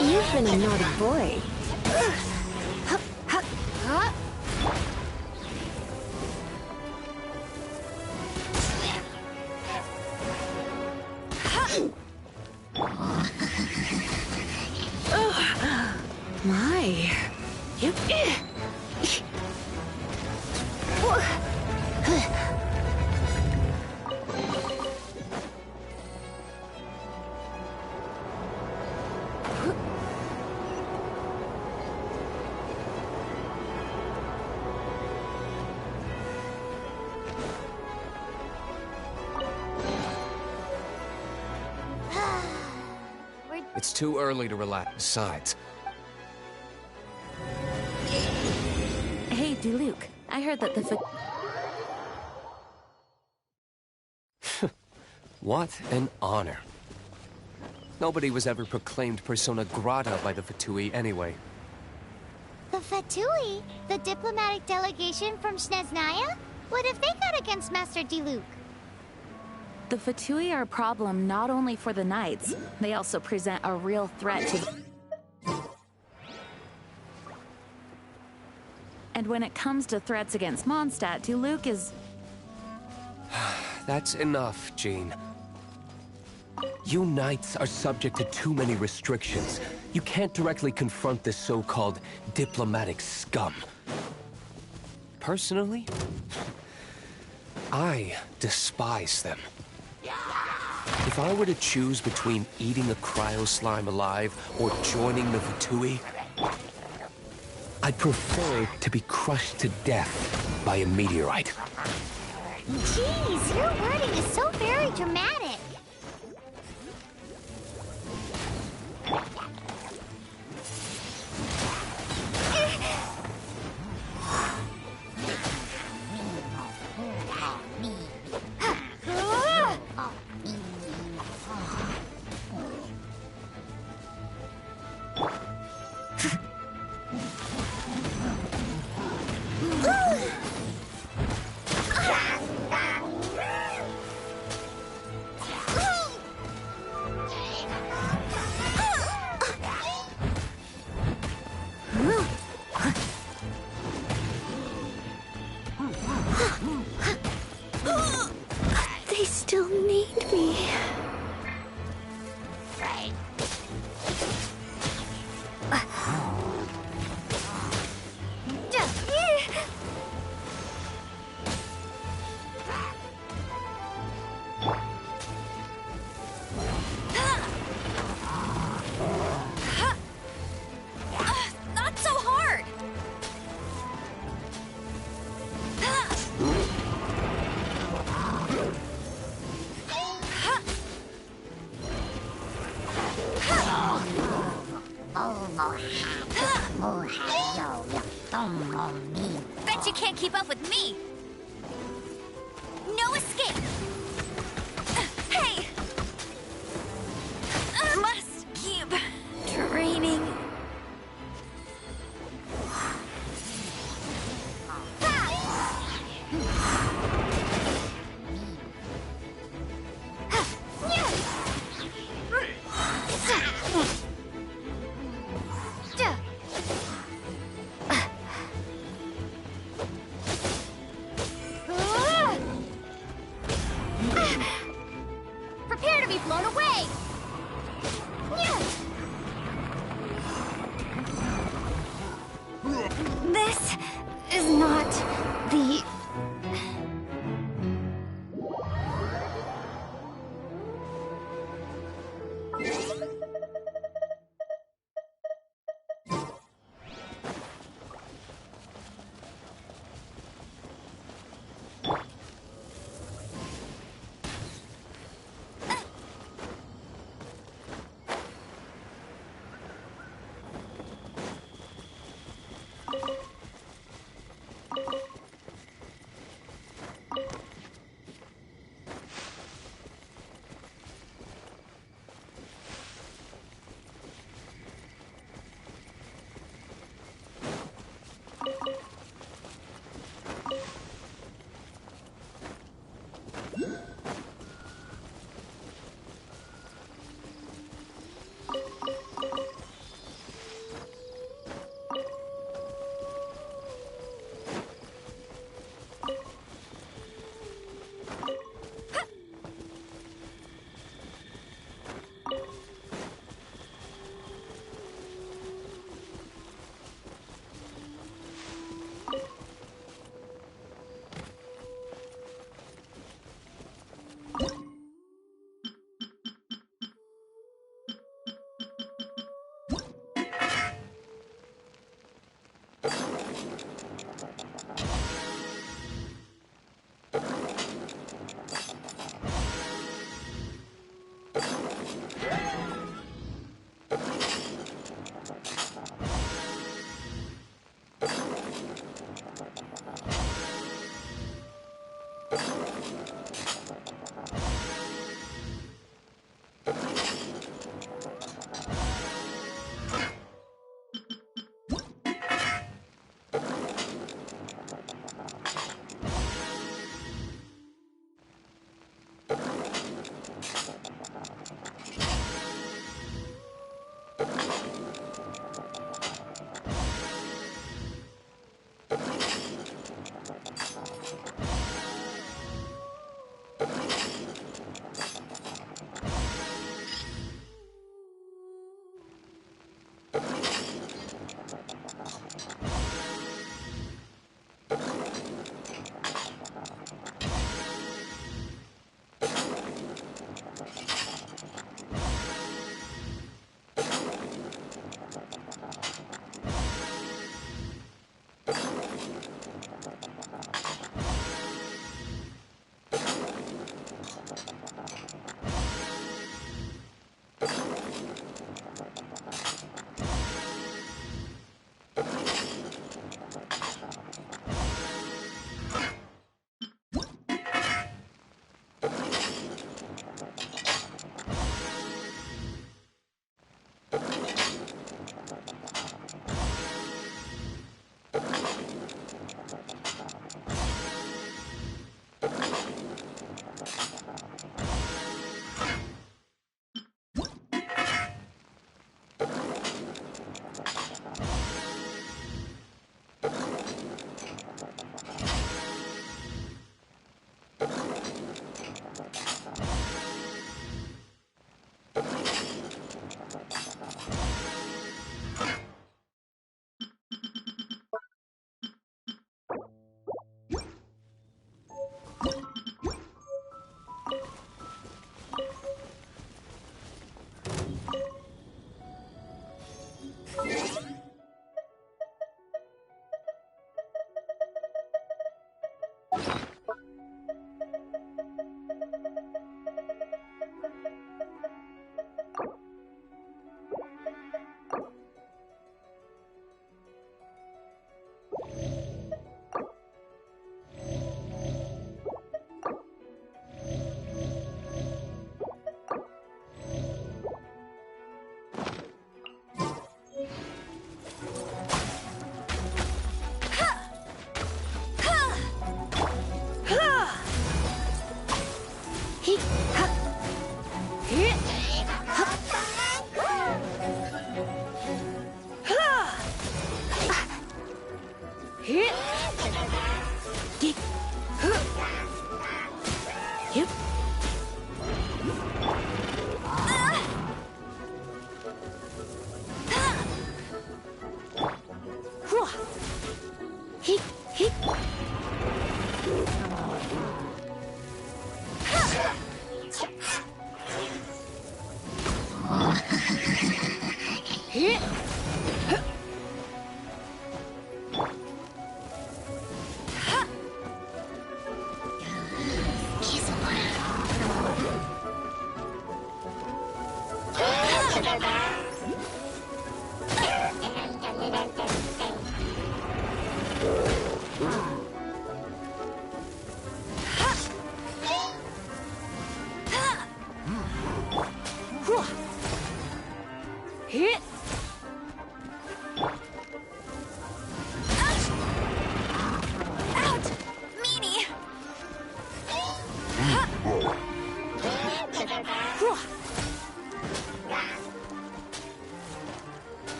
You've been a naughty boy. My. It's too early to relax. Besides, Hey, Diluc, I heard that the what an honor. Nobody was ever proclaimed persona grata by the Fatui anyway. The Fatui? The diplomatic delegation from Snezhnaya? What have they got against Master Diluc? The Fatui are a problem not only for the Knights, they also present a real threat to... And when it comes to threats against Mondstadt, Diluc is... That's enough, Jean. You Knights are subject to too many restrictions. You can't directly confront this so-called diplomatic scum. Personally, I despise them. If I were to choose between eating a cryo-slime alive or joining the Fatui, I'd prefer to be crushed to death by a meteorite. Jeez, your wording is so very dramatic. Bet you can't keep up with me! No escape! Hey! Must keep training. Prepare to be blown away! This is not the...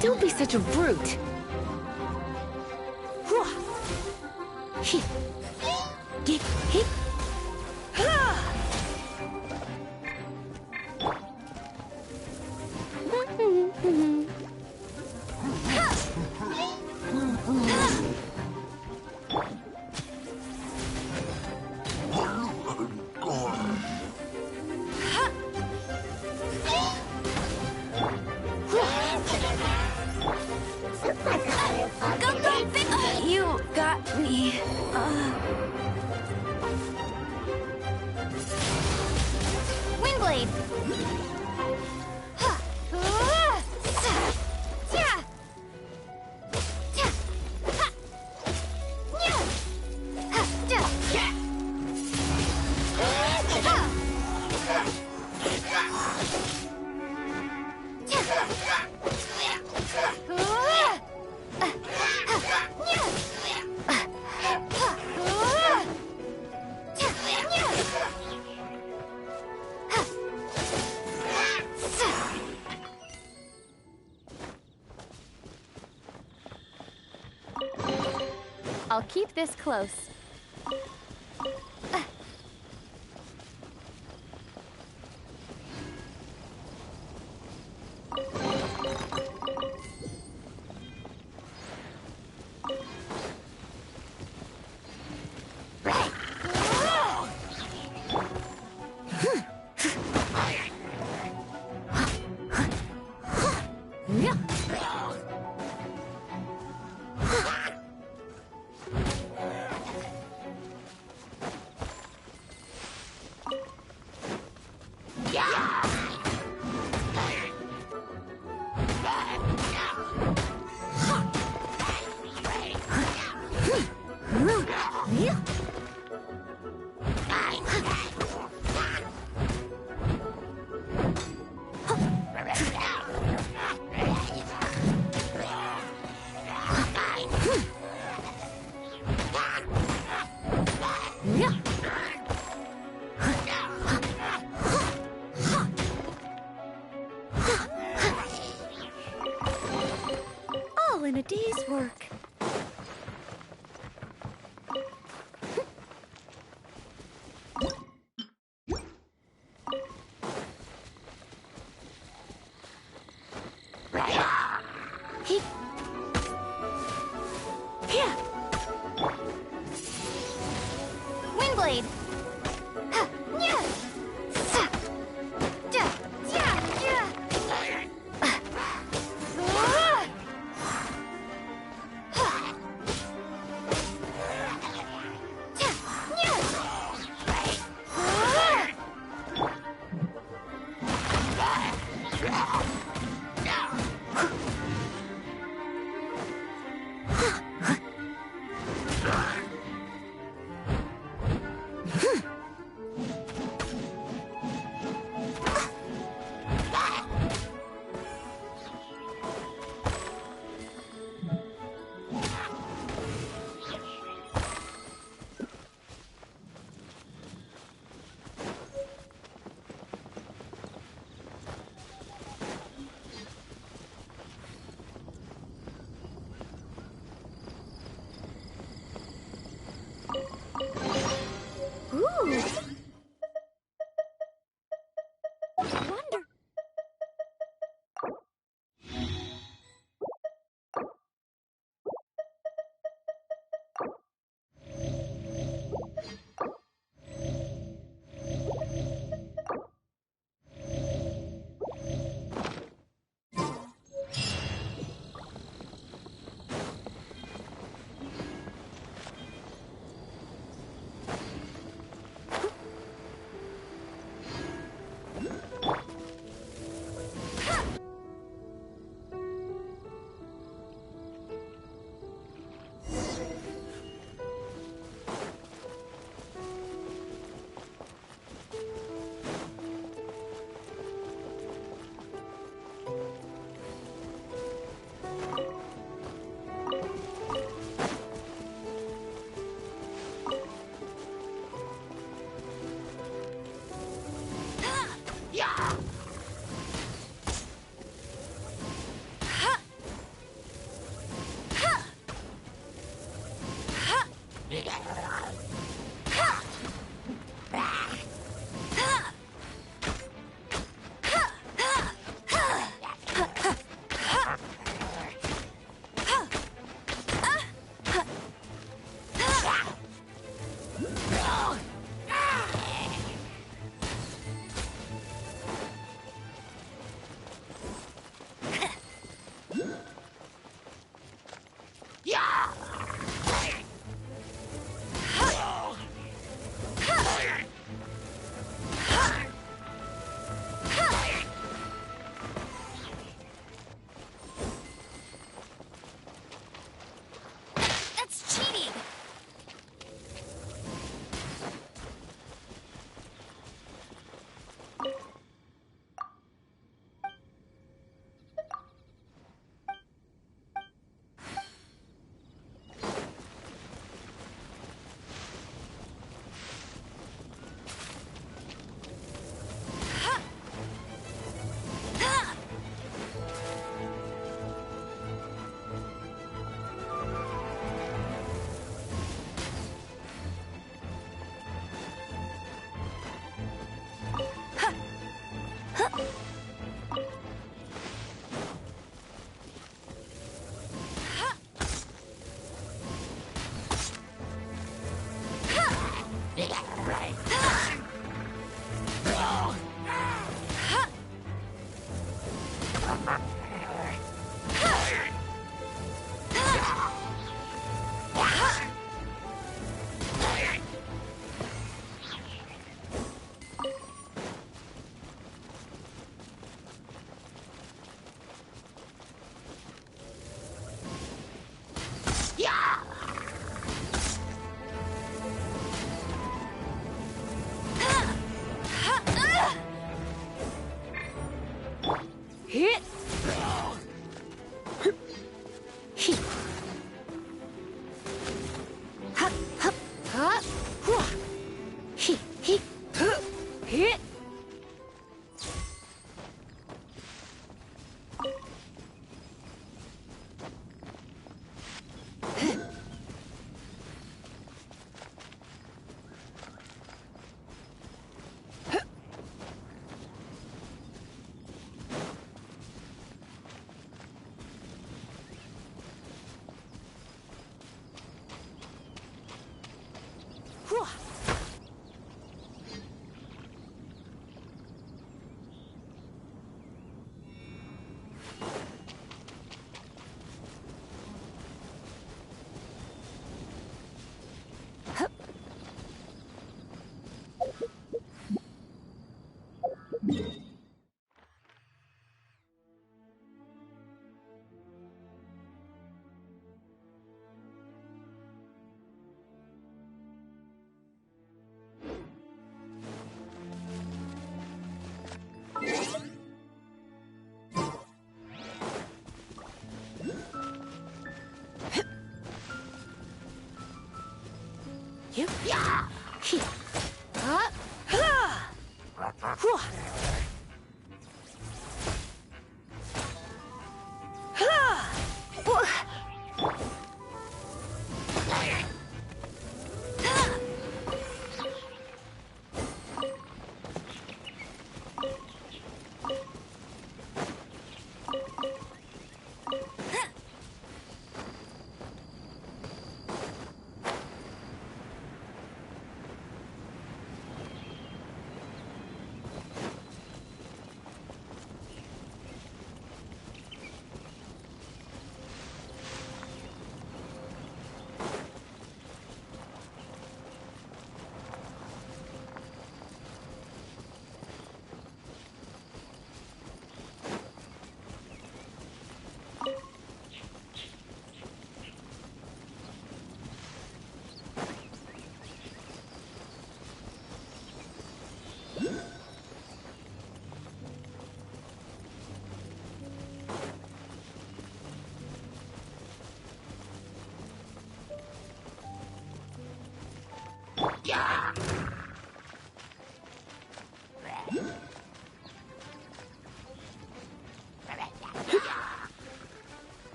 Don't be such a brute. You got me. Windblade! I'll keep this close. All in a day's work. Windblade!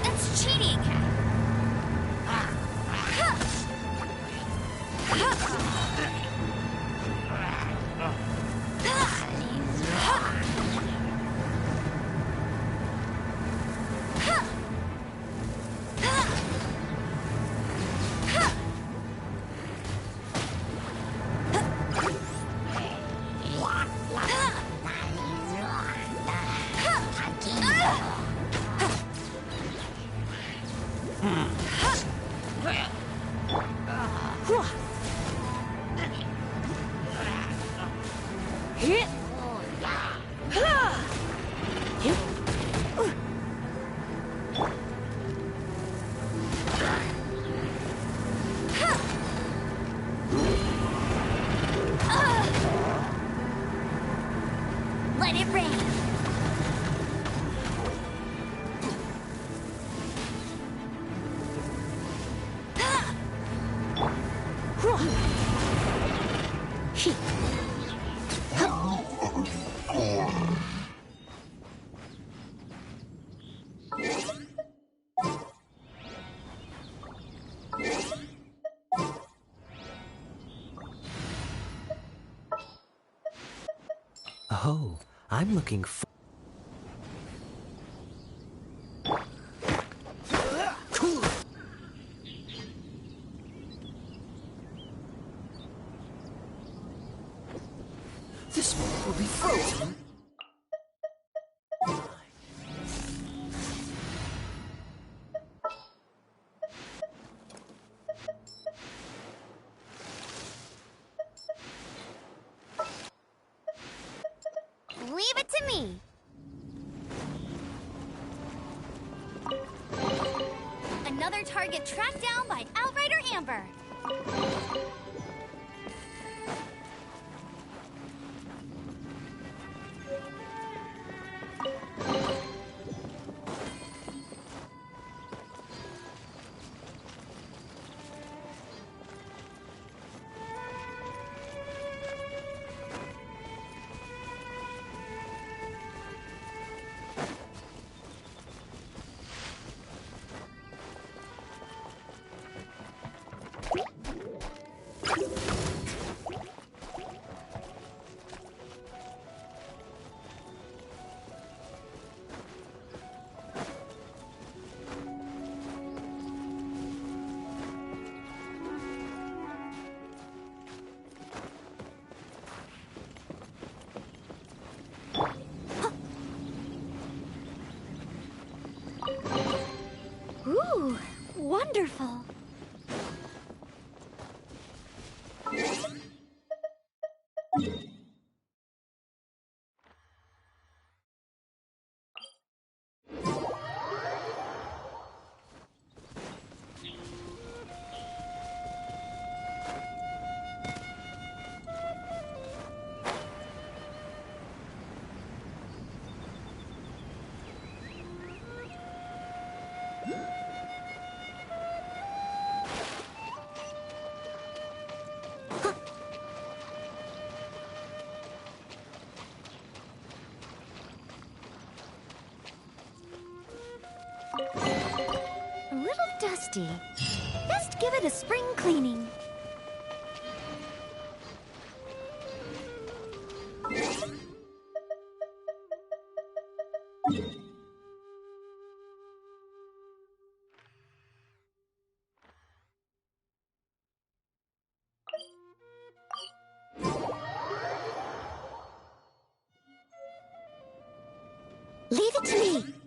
That's cheating! Let it rain! Oh, I'm looking for... This one will be frozen. Leave it to me! Another target tracked down by Outrider Amber! wonderful. A little dusty. Best give it a spring cleaning. Leave it to me.